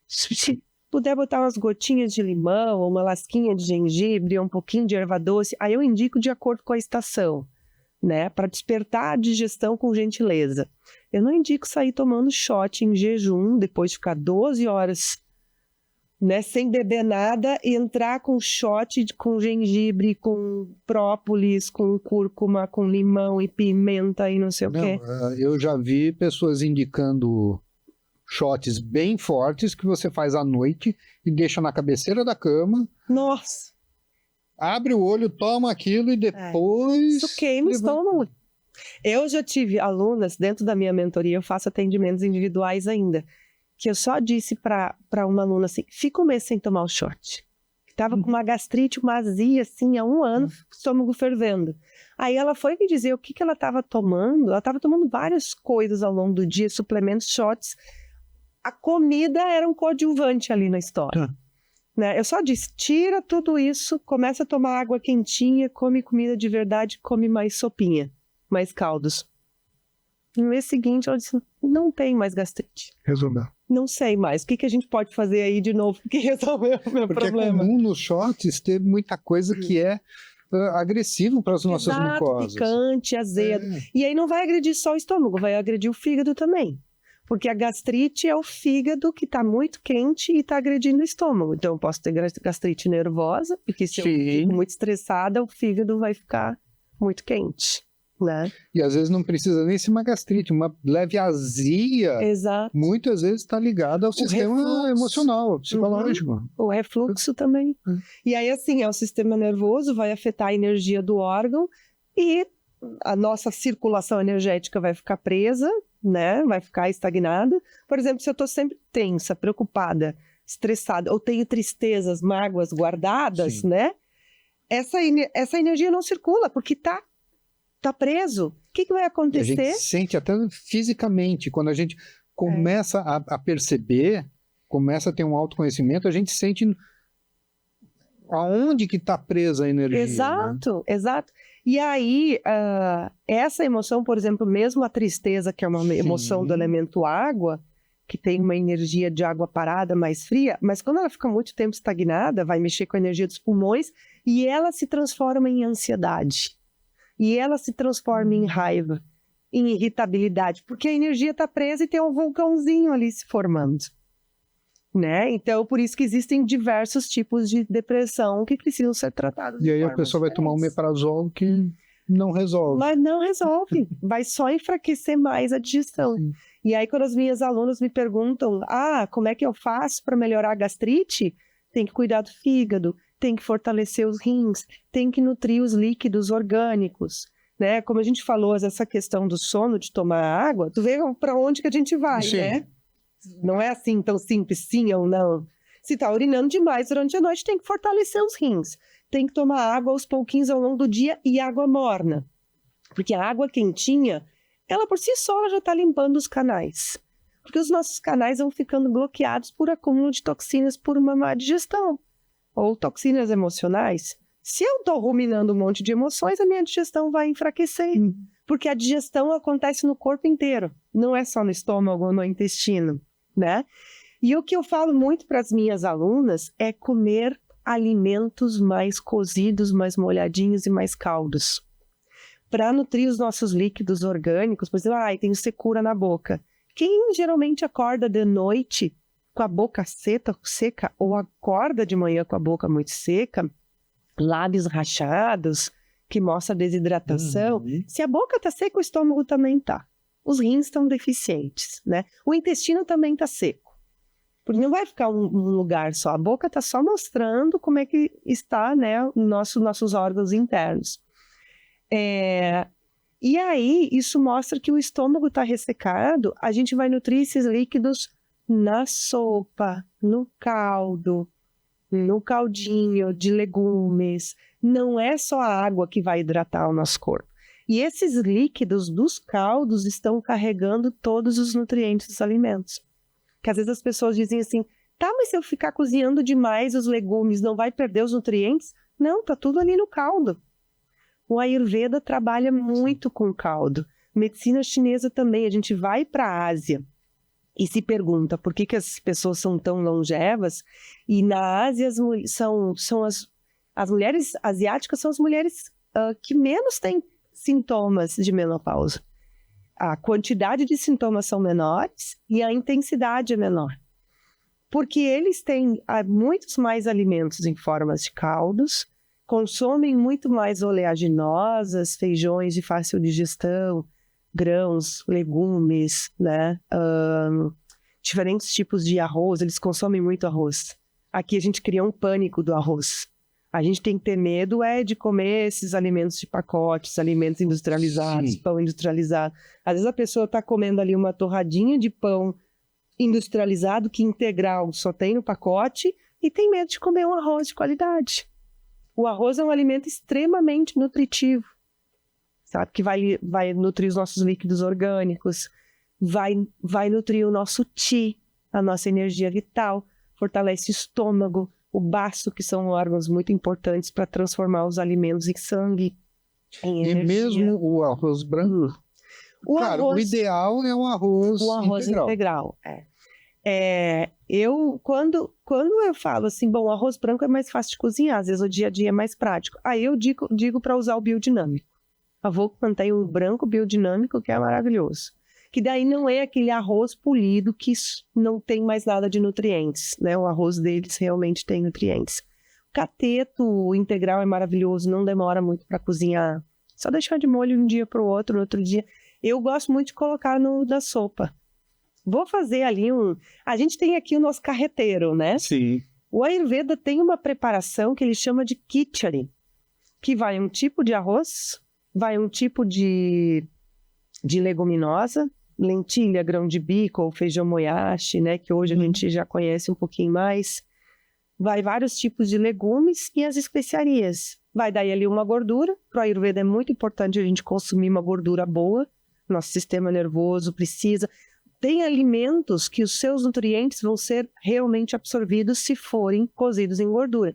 Se puder botar umas gotinhas de limão, uma lasquinha de gengibre, um pouquinho de erva doce, aí eu indico de acordo com a estação, né, para despertar a digestão com gentileza. Eu não indico sair tomando shot em jejum, depois de ficar 12 horas, né, sem beber nada, e entrar com shot com gengibre, com própolis, com cúrcuma, com limão e pimenta e não sei o quê. Eu já vi pessoas indicando shots bem fortes que você faz à noite e deixa na cabeceira da cama. Nossa! Abre o olho, toma aquilo e depois... Isso queima o estômago. Eu já tive alunas, dentro da minha mentoria, eu faço atendimentos individuais ainda, que eu só disse para uma aluna assim, fica um mês sem tomar o shot. Estava com uma gastrite, uma azia, assim, há 1 ano, estômago fervendo. Aí ela foi me dizer o que ela estava tomando. Ela estava tomando várias coisas ao longo do dia, suplementos, shots. A comida era um coadjuvante ali na história. Né? Eu só disse, tira tudo isso, começa a tomar água quentinha, come comida de verdade, come mais sopinha, mais caldos. No mês seguinte, ela disse, não tem mais gastrite. Resolveu. Não sei mais. O que a gente pode fazer aí de novo que resolveu o meu problema? Porque é comum nos shots ter muita coisa que é agressivo para as nossas mucosas. Picante, azedo. E aí não vai agredir só o estômago, vai agredir o fígado também. Porque a gastrite é o fígado que está muito quente e está agredindo o estômago. Então eu posso ter gastrite nervosa, porque se eu fico muito estressada, o fígado vai ficar muito quente. Né? E às vezes não precisa nem ser uma gastrite, uma leve azia. Exato. Muitas vezes está ligada ao sistema emocional, psicológico. O refluxo também. E aí, assim, o sistema nervoso vai afetar a energia do órgão e a nossa circulação energética vai ficar presa, né? Vai ficar estagnada. Por exemplo, se eu estou sempre tensa, preocupada, estressada, ou tenho tristezas, mágoas guardadas, né? Essa energia não circula, porque está preso. O que vai acontecer? A gente sente até fisicamente, quando a gente começa a perceber, começa a ter um autoconhecimento, a gente sente aonde que está presa a energia. Exato, né? Exato. E aí, essa emoção, por exemplo, mesmo a tristeza, que é uma emoção do elemento água, que tem uma energia de água parada, mais fria, mas quando ela fica muito tempo estagnada, vai mexer com a energia dos pulmões e ela se transforma em ansiedade. E ela se transforma em raiva, em irritabilidade, porque a energia está presa e tem um vulcãozinho ali se formando. Né? Então, por isso que existem diversos tipos de depressão que precisam ser tratados. E aí a pessoa vai tomar um omeprazol que não resolve. Mas não resolve, vai só enfraquecer mais a digestão. Sim. E aí quando as minhas alunas me perguntam, como é que eu faço para melhorar a gastrite? Tem que cuidar do fígado, tem que fortalecer os rins, tem que nutrir os líquidos orgânicos, né? Como a gente falou, essa questão do sono, de tomar água, tu vê para onde que a gente vai, Sim. né? Não é assim tão simples, sim ou não. Se tá urinando demais durante a noite, tem que fortalecer os rins. Tem que tomar água aos pouquinhos ao longo do dia e água morna. Porque a água quentinha, ela por si só ela já está limpando os canais. Porque os nossos canais vão ficando bloqueados por acúmulo de toxinas por uma má digestão. Ou toxinas emocionais. Se eu estou ruminando um monte de emoções, a minha digestão vai enfraquecer. Porque a digestão acontece no corpo inteiro. Não é só no estômago ou no intestino, né? E o que eu falo muito para as minhas alunas é comer alimentos mais cozidos, mais molhadinhos e mais caldos. Para nutrir os nossos líquidos orgânicos, por exemplo, tenho secura na boca. Quem geralmente acorda de noite com a boca seca ou acorda de manhã com a boca muito seca, lábios rachados, que mostra desidratação, se a boca está seca, o estômago também está. Os rins estão deficientes, né? O intestino também está seco. Porque não vai ficar um lugar só. A boca está só mostrando como é que está, né, nossos órgãos internos. E aí, isso mostra que o estômago está ressecado, a gente vai nutrir esses líquidos na sopa, no caldo, no caldinho de legumes. Não é só a água que vai hidratar o nosso corpo. E esses líquidos dos caldos estão carregando todos os nutrientes dos alimentos. Que às vezes as pessoas dizem assim, tá, mas se eu ficar cozinhando demais os legumes, não vai perder os nutrientes? Não, tá tudo ali no caldo. O Ayurveda trabalha muito com caldo. Medicina chinesa também. A gente vai para a Ásia e se pergunta por que as pessoas são tão longevas. E na Ásia as mulheres asiáticas são as mulheres que menos têm sintomas de menopausa. A quantidade de sintomas são menores e a intensidade é menor. Porque eles têm muitos mais alimentos em formas de caldos, consomem muito mais oleaginosas, feijões de fácil digestão, grãos, legumes, né? Diferentes tipos de arroz, eles consomem muito arroz. Aqui a gente cria um pânico do arroz. A gente tem que ter medo de comer esses alimentos de pacotes, alimentos industrializados, Sim. Pão industrializado. Às vezes a pessoa está comendo ali uma torradinha de pão industrializado, que integral só tem no pacote, e tem medo de comer um arroz de qualidade. O arroz é um alimento extremamente nutritivo, sabe? Que vai nutrir os nossos líquidos orgânicos, vai nutrir o nosso chi, a nossa energia vital, fortalece o estômago, o baço, que são órgãos muito importantes para transformar os alimentos em sangue, em energia. E mesmo o arroz branco? O ideal é o arroz integral. Quando eu falo assim, bom, o arroz branco é mais fácil de cozinhar, às vezes o dia a dia é mais prático. Aí eu digo para usar o biodinâmico. A Volco mantém um branco biodinâmico que é maravilhoso. Que daí não é aquele arroz polido que não tem mais nada de nutrientes, né? O arroz deles realmente tem nutrientes. O cateto integral é maravilhoso, não demora muito para cozinhar. Só deixar de molho um dia para o outro, no outro dia. Eu gosto muito de colocar na sopa. Vou fazer ali A gente tem aqui o nosso carreteiro, né? Sim. O Ayurveda tem uma preparação que ele chama de khichdi, que vai um tipo de arroz, vai um tipo de leguminosa, lentilha, grão de bico ou feijão moyashi, né? Que hoje a gente já conhece um pouquinho mais. Vai vários tipos de legumes e as especiarias. Vai daí ali uma gordura. Para o Ayurveda é muito importante a gente consumir uma gordura boa. Nosso sistema nervoso precisa. Tem alimentos que os seus nutrientes vão ser realmente absorvidos se forem cozidos em gordura.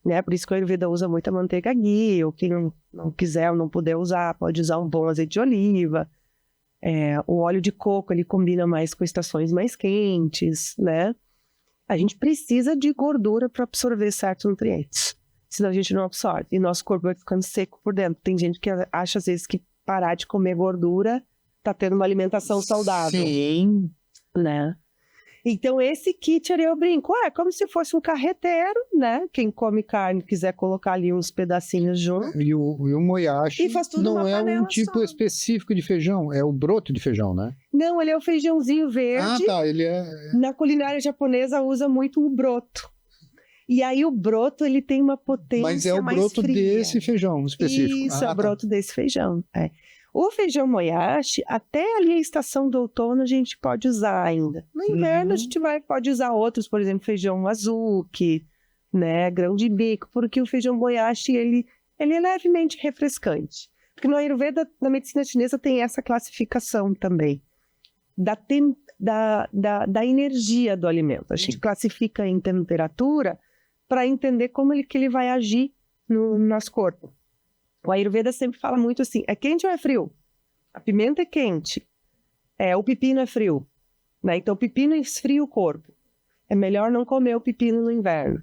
Né? Por isso que o Ayurveda usa muita manteiga ghee, ou quem não quiser ou não puder usar, pode usar um bom azeite de oliva. O óleo de coco, ele combina mais com estações mais quentes, né? A gente precisa de gordura para absorver certos nutrientes, senão a gente não absorve. E nosso corpo vai ficando seco por dentro. Tem gente que acha, às vezes, que parar de comer gordura tá tendo uma alimentação saudável. Sim. Né? Então, esse kit eu brinco, é como se fosse um carreteiro, né? Quem come carne quiser colocar ali uns pedacinhos junto. E o moyashi não é um tipo só. específico de feijão, é o broto de feijão, né? Não, ele é o feijãozinho verde. Ah, tá, ele é... Na culinária japonesa usa muito o broto. E aí o broto, ele tem uma potência mais fria. Mas é o broto desse feijão específico. Isso, é o broto desse feijão. O feijão moyashi, até ali a estação do outono, a gente pode usar ainda. No inverno, a gente pode usar outros, por exemplo, feijão azuki, né, grão de bico, porque o feijão moyashi, ele é levemente refrescante. Porque no Ayurveda, na medicina chinesa, tem essa classificação também, da energia do alimento. A gente classifica em temperatura para entender como que ele vai agir no nosso corpo. O Ayurveda sempre fala muito assim, é quente ou é frio? A pimenta é quente, o pepino é frio, né? Então o pepino esfria o corpo. É melhor não comer o pepino no inverno.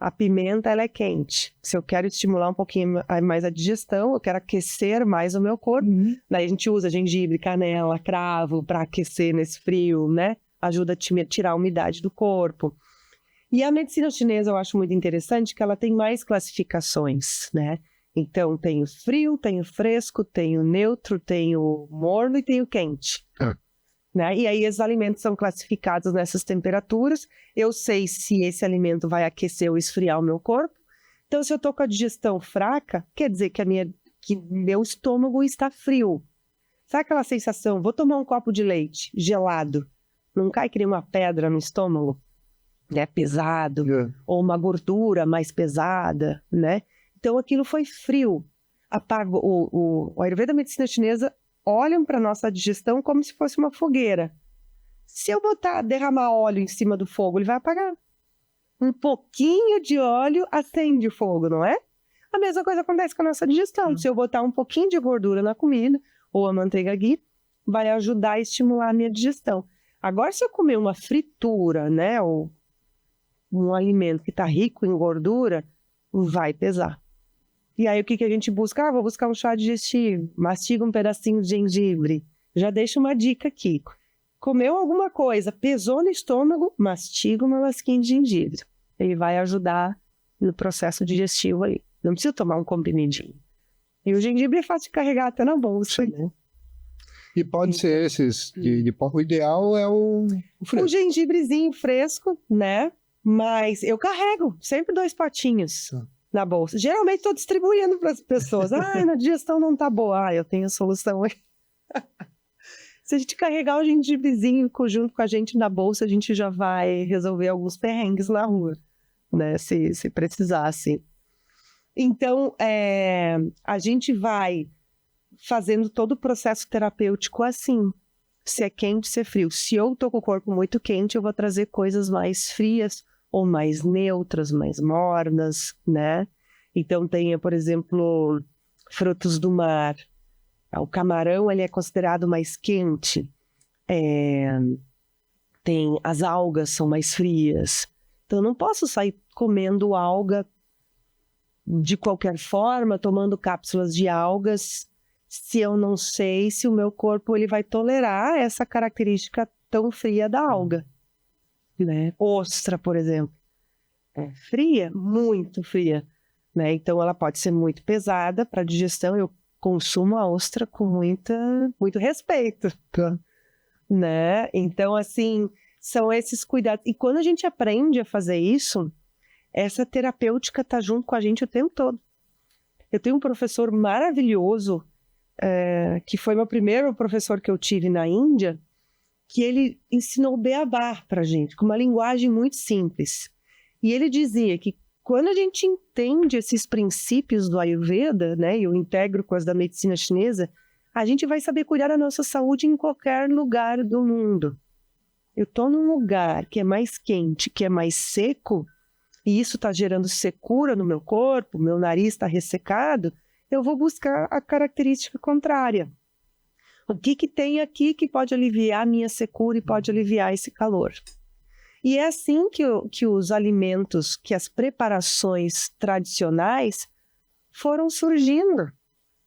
A pimenta, ela é quente. Se eu quero estimular um pouquinho mais a digestão, eu quero aquecer mais o meu corpo, daí a gente usa gengibre, canela, cravo para aquecer nesse frio, né? Ajuda a tirar a umidade do corpo. E a medicina chinesa eu acho muito interessante que ela tem mais classificações, né? Então, tem o frio, tem o fresco, tem o neutro, tem o morno e tem o quente. Né? E aí, os alimentos são classificados nessas temperaturas. Eu sei se esse alimento vai aquecer ou esfriar o meu corpo. Então, se eu estou com a digestão fraca, quer dizer que meu estômago está frio. Sabe aquela sensação? Vou tomar um copo de leite gelado. Não cai que nem uma pedra no estômago? Né? Pesado. Ou uma gordura mais pesada, né? Então, aquilo foi frio. O Ayurveda, a medicina chinesa, olham para a nossa digestão como se fosse uma fogueira. Se eu derramar óleo em cima do fogo, ele vai apagar. Um pouquinho de óleo acende o fogo, não é? A mesma coisa acontece com a nossa digestão. Se eu botar um pouquinho de gordura na comida, ou a manteiga ghee, vai ajudar a estimular a minha digestão. Agora, se eu comer uma fritura, né, ou um alimento que está rico em gordura, vai pesar. E aí, o que a gente busca? Vou buscar um chá digestivo, mastiga um pedacinho de gengibre. Já deixo uma dica aqui. Comeu alguma coisa, pesou no estômago, mastiga uma lasquinha de gengibre. Ele vai ajudar no processo digestivo aí. Não precisa tomar um comprimidinho. E o gengibre é fácil de carregar até na bolsa, né? E pode ser esses de pó. O ideal é o fresco. O gengibrezinho fresco, né? Mas eu carrego sempre 2 potinhos na bolsa. Geralmente estou distribuindo para as pessoas. Na digestão não tá boa. Eu tenho a solução aí. Se a gente carregar o gengibrezinho junto com a gente na bolsa, a gente já vai resolver alguns perrengues na rua, né? Se precisar, assim. Então, a gente vai fazendo todo o processo terapêutico assim. Se é quente, se é frio. Se eu tô com o corpo muito quente, eu vou trazer coisas mais frias ou mais neutras, mais mornas, né? Então, tem, por exemplo, frutos do mar. O camarão, ele é considerado mais quente. Tem as algas, são mais frias. Então, eu não posso sair comendo alga de qualquer forma, tomando cápsulas de algas, se eu não sei se o meu corpo ele vai tolerar essa característica tão fria da alga. Né? Ostra, por exemplo, é fria, muito fria, né? Então ela pode ser muito pesada para a digestão. Eu consumo a ostra com muito respeito, né? Então, assim, são esses cuidados. E quando a gente aprende a fazer isso, essa terapêutica está junto com a gente o tempo todo. Eu tenho um professor maravilhoso, que foi meu primeiro professor que eu tive na Índia, que ele ensinou o beabá para a gente, com uma linguagem muito simples. E ele dizia que quando a gente entende esses princípios do Ayurveda, né, e eu integro com as da medicina chinesa, a gente vai saber cuidar da nossa saúde em qualquer lugar do mundo. Eu estou num lugar que é mais quente, que é mais seco, e isso está gerando secura no meu corpo, meu nariz está ressecado, eu vou buscar a característica contrária. O que tem aqui que pode aliviar a minha secura e pode aliviar esse calor? E é assim que os alimentos, que as preparações tradicionais foram surgindo,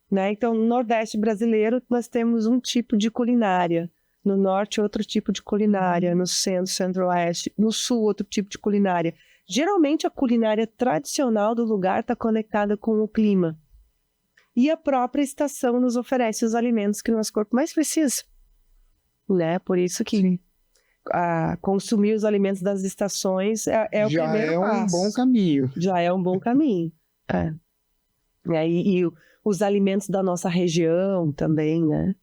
né? Então, no Nordeste brasileiro, nós temos um tipo de culinária. No Norte, outro tipo de culinária. No Centro, Centro-Oeste. No Sul, outro tipo de culinária. Geralmente, a culinária tradicional do lugar está conectada com o clima. E a própria estação nos oferece os alimentos que o nosso corpo mais precisa. Né? Por isso que consumir os alimentos das estações é o primeiro passo. Já é um bom caminho. Já é um bom caminho. E os alimentos da nossa região também, né?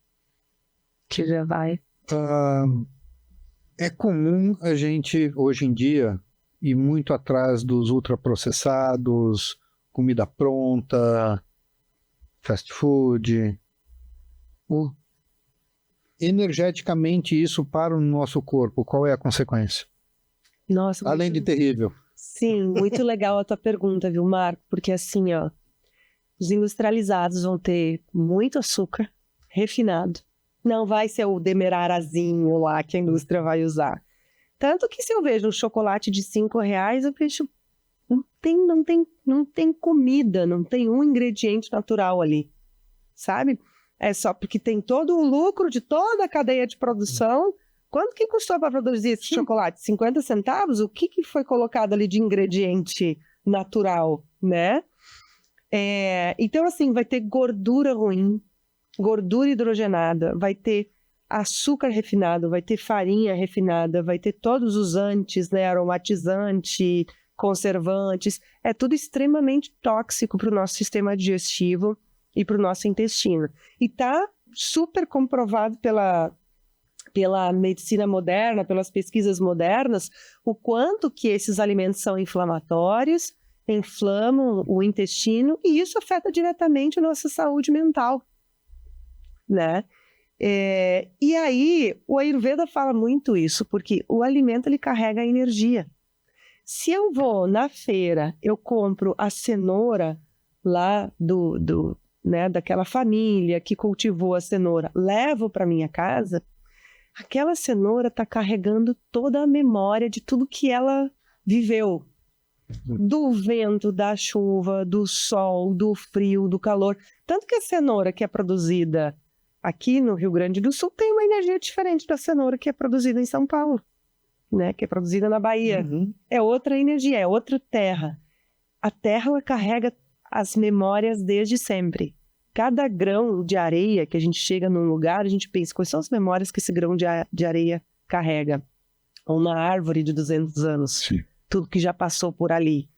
Que já vai. É comum a gente, hoje em dia, ir muito atrás dos ultraprocessados, comida pronta, fast food. Energeticamente, isso para o nosso corpo, qual é a consequência? Nossa, além de terrível. Sim, muito legal a tua pergunta, viu, Marco? Porque assim, ó, os industrializados vão ter muito açúcar refinado. Não vai ser o demerarazinho lá que a indústria vai usar. Tanto que se eu vejo um chocolate de R$5, eu vejo não tem comida, não tem um ingrediente natural ali, sabe? É só porque tem todo o lucro de toda a cadeia de produção. Quanto que custou para produzir esse chocolate? 50 centavos? O que foi colocado ali de ingrediente natural, né? Então, assim, vai ter gordura ruim, gordura hidrogenada, vai ter açúcar refinado, vai ter farinha refinada, vai ter todos os antes, né? Aromatizante, conservantes. É tudo extremamente tóxico para o nosso sistema digestivo e para o nosso intestino. E está super comprovado pela medicina moderna, pelas pesquisas modernas, o quanto que esses alimentos são inflamatórios, inflamam o intestino, e isso afeta diretamente a nossa saúde mental, né? E aí, o Ayurveda fala muito isso, porque o alimento, ele carrega energia. Se eu vou na feira, eu compro a cenoura lá né, daquela família que cultivou a cenoura, levo para minha casa, aquela cenoura está carregando toda a memória de tudo que ela viveu. Do vento, da chuva, do sol, do frio, do calor. Tanto que a cenoura que é produzida aqui no Rio Grande do Sul tem uma energia diferente da cenoura que é produzida em São Paulo, né? Que é produzida na Bahia. Uhum. É outra energia, é outra terra. A terra, ela carrega as memórias desde sempre. Cada grão de areia que a gente chega num lugar, a gente pensa, quais são as memórias que esse grão de areia carrega? Ou uma árvore de 200 anos. Sim. Tudo que já passou por ali,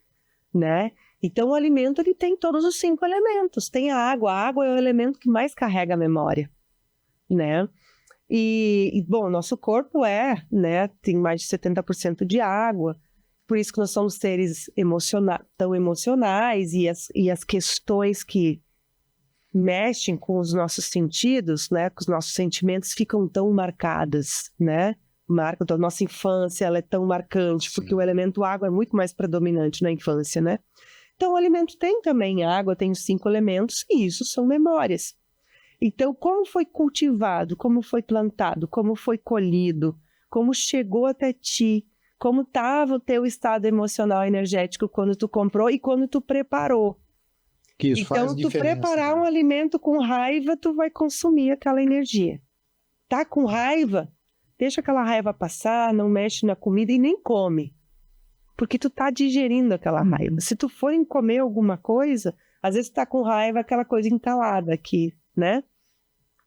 né? Então, o alimento, ele tem todos os 5 elementos. Tem a água é o elemento que mais carrega a memória, né? E bom, nosso corpo né? Tem mais de 70% de água. Por isso que nós somos seres tão emocionais, e as questões que mexem com os nossos sentidos, né, com os nossos sentimentos, ficam tão marcadas, né? A nossa infância, ela é tão marcante, porque o elemento água é muito mais predominante na infância, né? Então, o alimento tem também água, tem os 5 elementos, e isso são memórias. Então, como foi cultivado, como foi plantado, como foi colhido, como chegou até ti, como estava o teu estado emocional energético quando tu comprou e quando tu preparou. Que isso faz diferença. Então, tu preparar um alimento com raiva, tu vai consumir aquela energia. Tá com raiva? Deixa aquela raiva passar, não mexe na comida e nem come. Porque tu tá digerindo aquela raiva. Se tu for comer alguma coisa, às vezes tu tá com raiva, aquela coisa entalada aqui, né?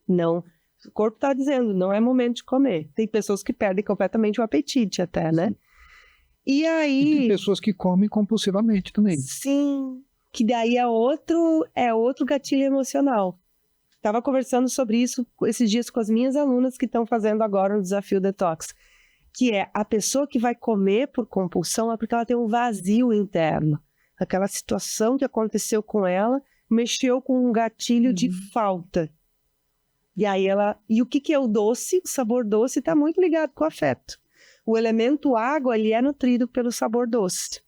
Não. O corpo tá dizendo, não é momento de comer. Tem pessoas que perdem completamente o apetite até, né? E aí... E tem pessoas que comem compulsivamente também. Sim. Que daí é outro gatilho emocional. Estava conversando sobre isso esses dias com as minhas alunas que estão fazendo agora o desafio detox, que é a pessoa que vai comer por compulsão é porque ela tem um vazio interno. Aquela situação que aconteceu com ela mexeu com um gatilho de falta. E aí e o que é o doce? O sabor doce está muito ligado com o afeto. O elemento água, ele é nutrido pelo sabor doce.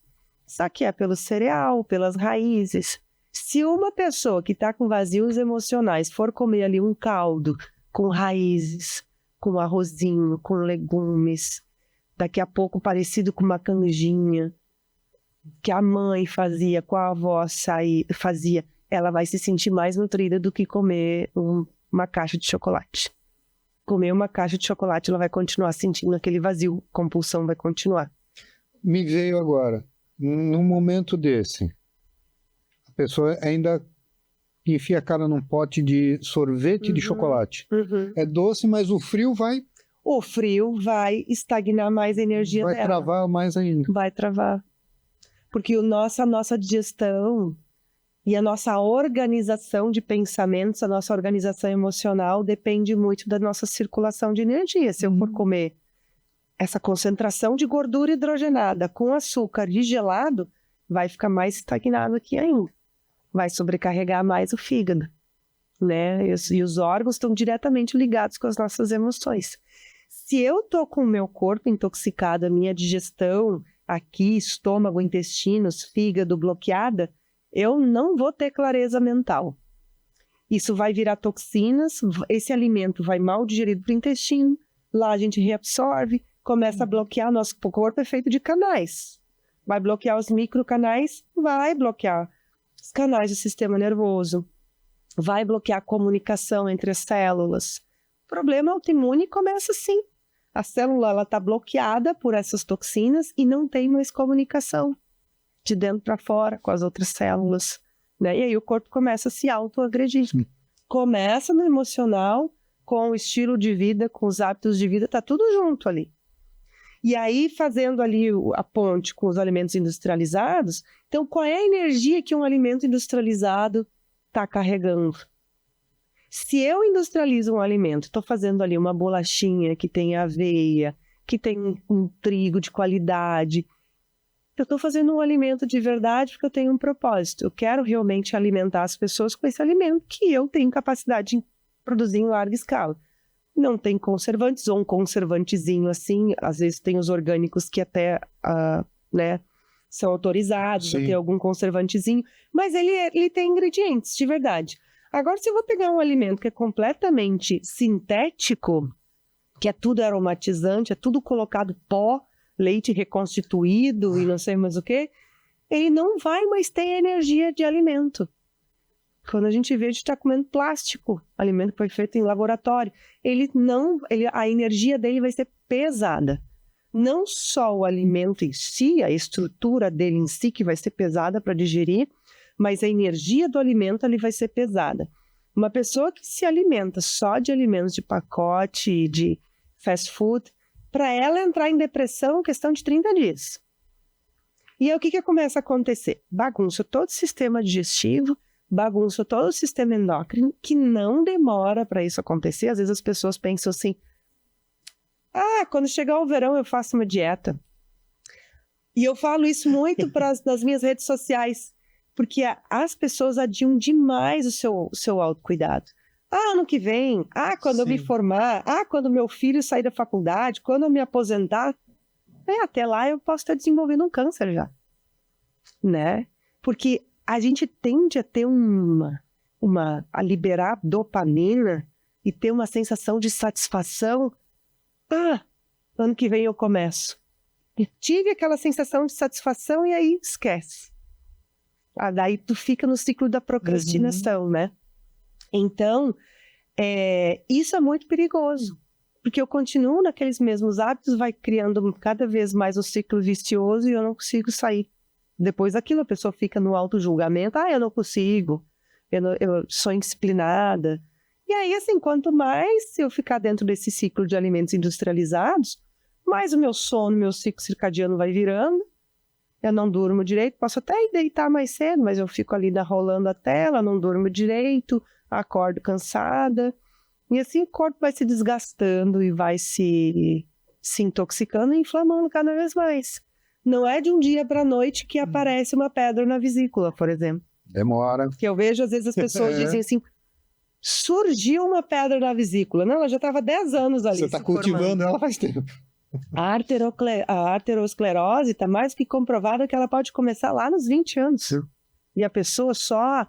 Só que é pelo cereal, pelas raízes. Se uma pessoa que está com vazios emocionais for comer ali um caldo com raízes, com arrozinho, com legumes, daqui a pouco parecido com uma canjinha, que a mãe fazia, com a avó fazia, ela vai se sentir mais nutrida do que comer uma caixa de chocolate. Comer uma caixa de chocolate, ela vai continuar sentindo aquele vazio, compulsão vai continuar. Me veio agora, num momento desse, a pessoa ainda enfia a cara num pote de sorvete de chocolate. É doce, mas o frio vai... o frio vai estagnar mais a energia dela. Vai travar mais ainda. Vai travar. Porque a nossa digestão e a nossa organização de pensamentos, a nossa organização emocional depende muito da nossa circulação de energia. Se eu for comer essa concentração de gordura hidrogenada com açúcar e gelado, vai ficar mais estagnado aqui ainda. Vai sobrecarregar mais o fígado, né? E os órgãos estão diretamente ligados com as nossas emoções. Se eu tô com o meu corpo intoxicado, a minha digestão aqui, estômago, intestinos, fígado bloqueada, eu não vou ter clareza mental. Isso vai virar toxinas, esse alimento vai mal digerido para o intestino, lá a gente reabsorve, começa a bloquear, nosso corpo é feito de canais. Vai bloquear os microcanais, vai bloquear os canais do sistema nervoso, vai bloquear a comunicação entre as células. O problema autoimune começa assim. A célula está bloqueada por essas toxinas e não tem mais comunicação de dentro para fora com as outras células, né? E aí o corpo começa a se autoagredir. Começa no emocional, com o estilo de vida, com os hábitos de vida, está tudo junto ali. E aí, fazendo ali a ponte com os alimentos industrializados, então qual é a energia que um alimento industrializado está carregando? Se eu industrializo um alimento, estou fazendo ali uma bolachinha que tem aveia, que tem um trigo de qualidade, eu estou fazendo um alimento de verdade porque eu tenho um propósito. Eu quero realmente alimentar as pessoas com esse alimento que eu tenho capacidade de produzir em larga escala. Não tem conservantes, ou um conservantezinho assim, às vezes tem os orgânicos que até né, são autorizados a ter algum conservantezinho, mas ele tem ingredientes de verdade. Agora, se eu vou pegar um alimento que é completamente sintético, que é tudo aromatizante, é tudo colocado pó, leite reconstituído e não sei mais o que, ele não vai mais ter energia de alimento. Quando a gente vê, a gente está comendo plástico, alimento que foi feito em laboratório. A energia dele vai ser pesada. Não só o alimento em si, a estrutura dele em si, que vai ser pesada para digerir, mas a energia do alimento ali vai ser pesada. Uma pessoa que se alimenta só de alimentos de pacote, de fast food, para ela entrar em depressão, questão de 30 dias. E aí o que começa a acontecer? Bagunça todo o sistema digestivo, bagunça todo o sistema endócrino, que não demora para isso acontecer. Às vezes as pessoas pensam assim, quando chegar o verão eu faço uma dieta. E eu falo isso muito nas minhas redes sociais, porque as pessoas adiam demais o seu autocuidado. Ano que vem, quando eu me formar, quando meu filho sair da faculdade, quando eu me aposentar, até lá eu posso estar desenvolvendo um câncer já, né? Porque a gente tende a ter a liberar dopamina e ter uma sensação de satisfação. Ano que vem eu começo. E tive aquela sensação de satisfação e aí esquece. Daí tu fica no ciclo da procrastinação, né? Então, isso é muito perigoso, porque eu continuo naqueles mesmos hábitos, vai criando cada vez mais um ciclo vicioso e eu não consigo sair. Depois daquilo, a pessoa fica no auto-julgamento, eu não consigo, eu sou indisciplinada. E aí, assim, quanto mais eu ficar dentro desse ciclo de alimentos industrializados, mais o meu sono, meu ciclo circadiano vai virando, eu não durmo direito, posso até ir deitar mais cedo, mas eu fico ali rolando a tela, não durmo direito, acordo cansada, e assim o corpo vai se desgastando e vai se intoxicando e inflamando cada vez mais. Não é de um dia para a noite que aparece uma pedra na vesícula, por exemplo. Demora. Que eu vejo, às vezes, as pessoas dizem assim, surgiu uma pedra na vesícula. Não, ela já estava 10 anos ali. Você está cultivando ela faz tempo. A arteriosclerose está mais que comprovada que ela pode começar lá nos 20 anos. Sim. E a pessoa só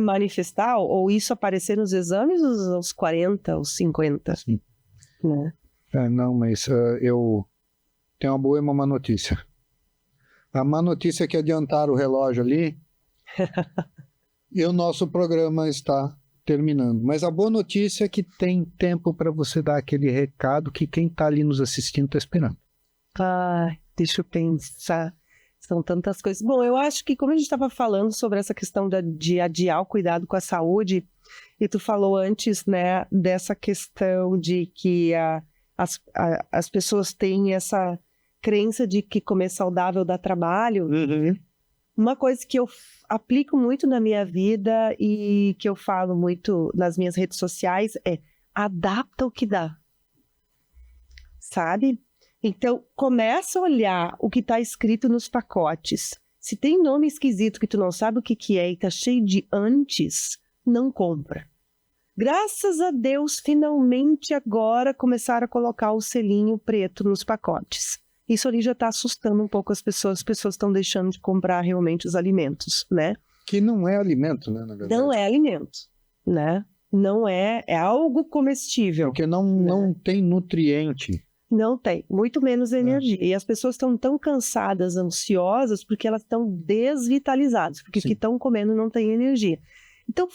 manifestar ou isso aparecer nos exames aos 40, aos 50. Sim. Né? Não, mas eu tenho uma boa e uma má notícia. A má notícia é que adiantaram o relógio ali e o nosso programa está terminando. Mas a boa notícia é que tem tempo para você dar aquele recado que quem está ali nos assistindo está esperando. Deixa eu pensar. São tantas coisas. Bom, eu acho que como a gente estava falando sobre essa questão de adiar o cuidado com a saúde, e tu falou antes, né, dessa questão de que as pessoas têm essa crença de que comer saudável dá trabalho. Uma coisa que eu aplico muito na minha vida e que eu falo muito nas minhas redes sociais é: adapta o que dá. Sabe? Então, começa a olhar o que está escrito nos pacotes. Se tem nome esquisito que tu não sabe o que é e está cheio de antes, não compra. Graças a Deus, finalmente agora começaram a colocar o selinho preto nos pacotes. Isso ali já está assustando um pouco as pessoas estão deixando de comprar realmente os alimentos, né? Que não é alimento, né, na verdade. Não é alimento, né? Não é algo comestível. Porque não tem nutriente. Não tem, muito menos energia. E as pessoas estão tão cansadas, ansiosas, porque elas estão desvitalizadas, porque o que estão comendo não tem energia. Então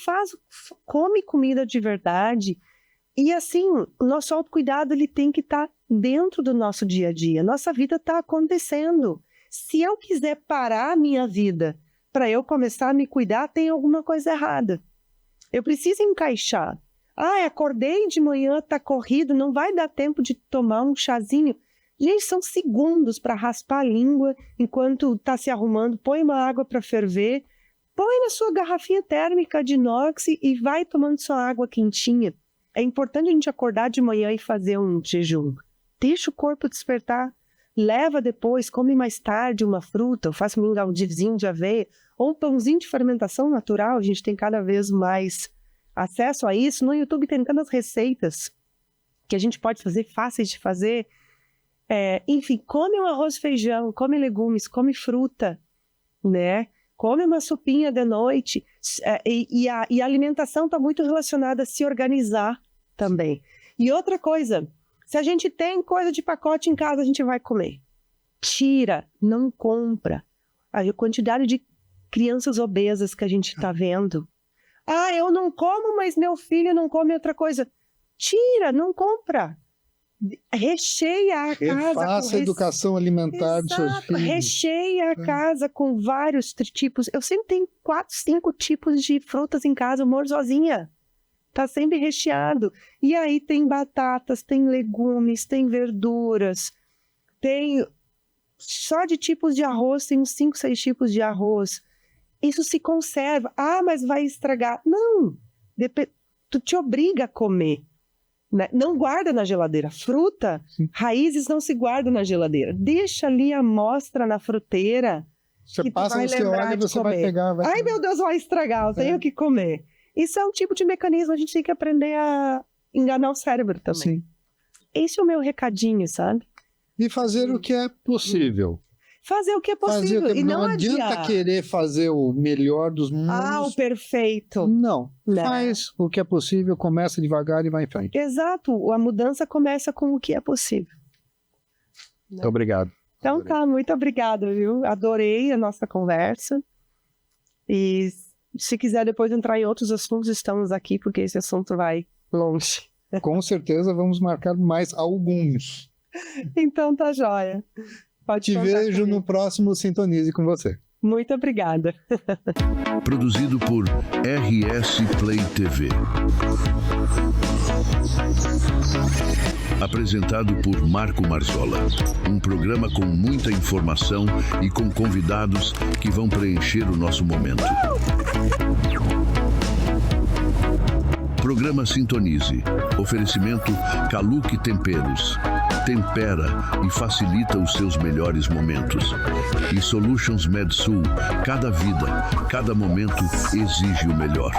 come comida de verdade. E assim, o nosso autocuidado ele tem que estar dentro do nosso dia a dia. Nossa vida está acontecendo. Se eu quiser parar a minha vida para eu começar a me cuidar, tem alguma coisa errada. Eu preciso encaixar. Acordei de manhã, tá corrido, não vai dar tempo de tomar um chazinho. Gente, são segundos para raspar a língua enquanto tá se arrumando. Põe uma água para ferver, põe na sua garrafinha térmica de inox e vai tomando sua água quentinha. É importante a gente acordar de manhã e fazer um jejum. Deixa o corpo despertar. Leva depois, come mais tarde uma fruta, ou faça um mingauzinho de aveia, ou um pãozinho de fermentação natural. A gente tem cada vez mais acesso a isso. No YouTube tem tantas receitas que a gente pode fazer, fáceis de fazer. Enfim, come um arroz e feijão, come legumes, come fruta, né? Come uma sopinha de noite. E a alimentação está muito relacionada a se organizar também. E outra coisa, se a gente tem coisa de pacote em casa, a gente vai comer. Tira, não compra. A quantidade de crianças obesas que a gente está vendo. Eu não como, mas meu filho não come outra coisa. Tira, não compra. Recheia a casa. Faça a educação alimentar dos seus filhos. Recheia a casa com vários tipos. Eu sempre tenho 4, 5 tipos de frutas em casa, eu moro sozinha. Tá sempre recheado. E aí tem batatas, tem legumes, tem verduras, tem só de tipos de arroz, tem uns 5, 6 tipos de arroz. Isso se conserva. Mas vai estragar. Não. Tu te obriga a comer. Né? Não guarda na geladeira. Fruta, raízes não se guardam na geladeira. Deixa ali a amostra na fruteira. Você passa, você olha e você vai pegar. Meu Deus, vai estragar. Eu tenho que comer. Isso é um tipo de mecanismo. A gente tem que aprender a enganar o cérebro também. Sim. Esse é o meu recadinho, sabe? E fazer o que é possível. Fazer o que é possível. E não adianta querer fazer o melhor dos mundos. O perfeito. Não. Faz o que é possível, começa devagar e vai em frente. Exato. A mudança começa com o que é possível. Muito obrigado. Então tá, muito obrigada, viu? Adorei a nossa conversa. E se quiser depois entrar em outros assuntos, estamos aqui, porque esse assunto vai longe. Com certeza vamos marcar mais alguns. Então tá joia. Te vejo no próximo Sintonize com você. Muito obrigada. Produzido por RS Play TV. Apresentado por Marco Marzola. Um programa com muita informação e com convidados que vão preencher o nosso momento. Programa Sintonize. Oferecimento Caluque Temperos. Tempera e facilita os seus melhores momentos. E Solutions MedSul. Cada vida, cada momento exige o melhor.